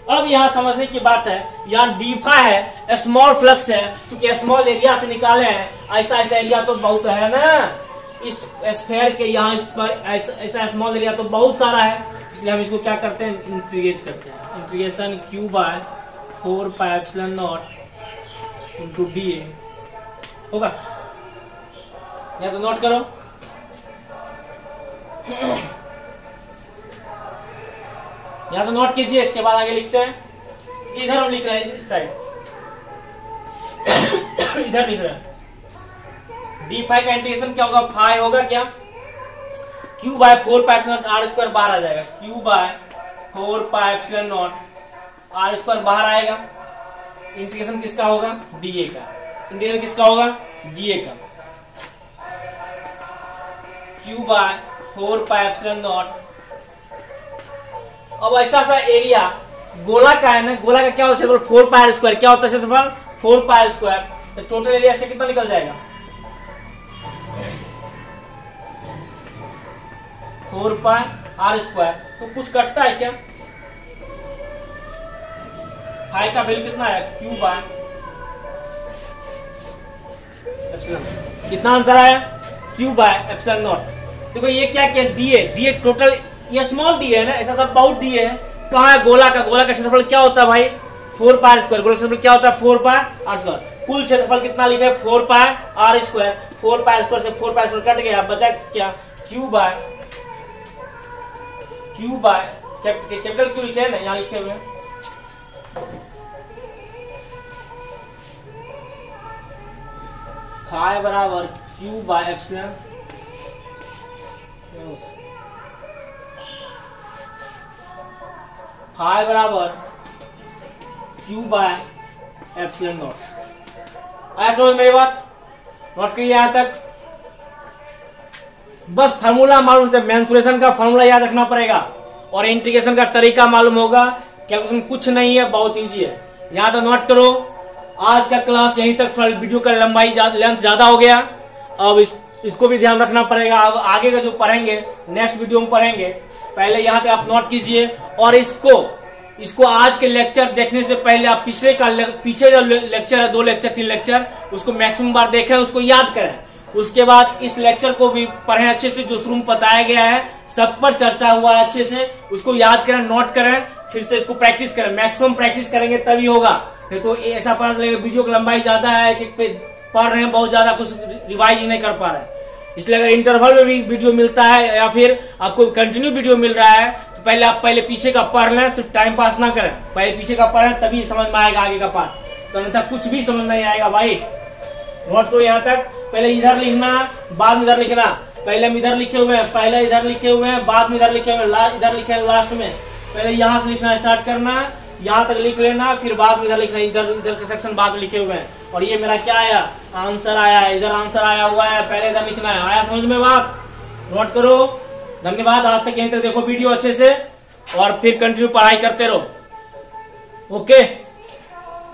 अब यहां समझने की बात है, यहाँ डी फाई है स्मॉल फ्लक्स है, क्योंकि स्मॉल एरिया से निकाले हैं, ऐसा एरिया तो बहुत है ना इस स्फीयर के, यहाँ इस पर ऐसा स्मॉल एरिया तो बहुत सारा है, इसलिए हम इसको क्या करते हैं इंटीग्रेट करते हैं, integration Q by 4 pi epsilon naught into D A होगा, या तो नोट करो या तो नोट कीजिए, इसके बाद आगे लिखते हैं, इधर हम लिख रहे हैं इस साइड इधर लिख रहे हैं डी फाई का इंटीग्रेशन क्या होगा, फाई होगा क्या Q by 4 pi epsilon naught R square बाहर आ जाएगा, Q by 4 pi epsilon naught R square बाहर आएगा, इंटीग्रेशन किसका होगा डीए का, इंटीग्रेशन किसका होगा डीए का, Q by 4 pi epsilon naught. अब ऐसा सा एरिया गोला का है ना, गोला का क्या होता है 4 पाई स्क्वायर, क्या होता है क्षेत्रफल 4 पाई स्क्वायर, तो टोटल एरिया इसका कितना निकल जाएगा 4 पाई आर स्क्वायर। तो कुछ कटता है क्या, फाई का वैल्यू कितना है क्यू बाय, कितना आंसर आया क्यू बाय एप्सिलॉन नॉट। देखो ये क्या डी ए टोटल, ये स्मॉल डी है ना, ऐसा सब बहुत डी है, कहाँ है गोला का, गोला का क्षेत्रफल क्या होता है भाई 4 पाई स्क्वायर, गोला का क्षेत्रफल क्या होता है 4 पाई आर स्क्वायर, कुल क्षेत्रफल कितना लिखे 4 पाई आर स्क्वायर, 4 पाई स्क्वायर से 4 पाई स्क्वायर कट गया, बचा क्या क्यू बाय कैपिटल क्यू लिखे है ना, यहाँ लिखे हुए फाई बराबर क्यू बाय एप्सिलॉन फाई बराबर क्यू बाय एप्सिलॉन नॉट। आया समझ मेरी बात, नोट करिए यहां तक। बस फार्मूला मालूम है, मेंसुरेशन का फार्मूला याद रखना पड़ेगा और इंटीग्रेशन का तरीका मालूम होगा, कैलकुलेशन कुछ नहीं है, बहुत इजी है, यहां तक नोट करो। आज का क्लास यहीं तक, वीडियो का लंबाई लेंथ ज्यादा हो गया, अब इसको भी ध्यान रखना पड़ेगा। अब आगे का जो पढ़ेंगे नेक्स्ट वीडियो में पढ़ेंगे, पहले यहाँ तक आप नोट कीजिए, और इसको आज के लेक्चर देखने से पहले आप पीछे जो लेक्चर है 2 लेक्चर 3 लेक्चर, उसको मैक्सिमम बार देखें, उसको याद करें, उसके बाद इस लेक्चर को भी पढ़ें अच्छे से, जो शुरू में बताया गया है सब पर चर्चा हुआ है अच्छे से, उसको याद करें, नोट करें, फिर से इसको प्रैक्टिस करें, मैक्सिमम प्रैक्टिस करेंगे तभी होगा, नहीं तो ऐसा पता चलेगा वीडियो की लंबाई ज्यादा है कि पढ़ रहे हैं बहुत ज्यादा, कुछ रिवाइज ही नहीं कर पा रहे। इसलिए अगर इंटरवल में भी वीडियो मिलता है या फिर आपको कंटिन्यू वीडियो मिल रहा है, तो पहले आप पीछे का पढ़ लें, सिर्फ टाइम पास ना करें, पहले पीछे का पढ़ें तभी समझ में आएगा आगे का पाठ, तो अन्यथा कुछ भी समझ नहीं आएगा भाई। नोट करो यहाँ तक, पहले इधर लिखना बाद में इधर लिखना, पहले हम इधर लिखे हुए हैं, पहले इधर लिखे हुए हैं, बाद में इधर लिखे हुए हैं, इधर लिखे हैं लास्ट में, पहले यहाँ से लिखना स्टार्ट करना, यहाँ तक लिख लेना, फिर बाद में इधर लिखना, इधर के सेक्शन बाद में लिखे हुए हैं, और ये मेरा क्या आया आंसर आया है, इधर आंसर आया हुआ है, पहले इधर लिखना है। आया समझ में बात, नोट करो। धन्यवाद, आज तक यहीं तक देखो वीडियो अच्छे से और फिर कंटिन्यू पढ़ाई करते रहो। ओके।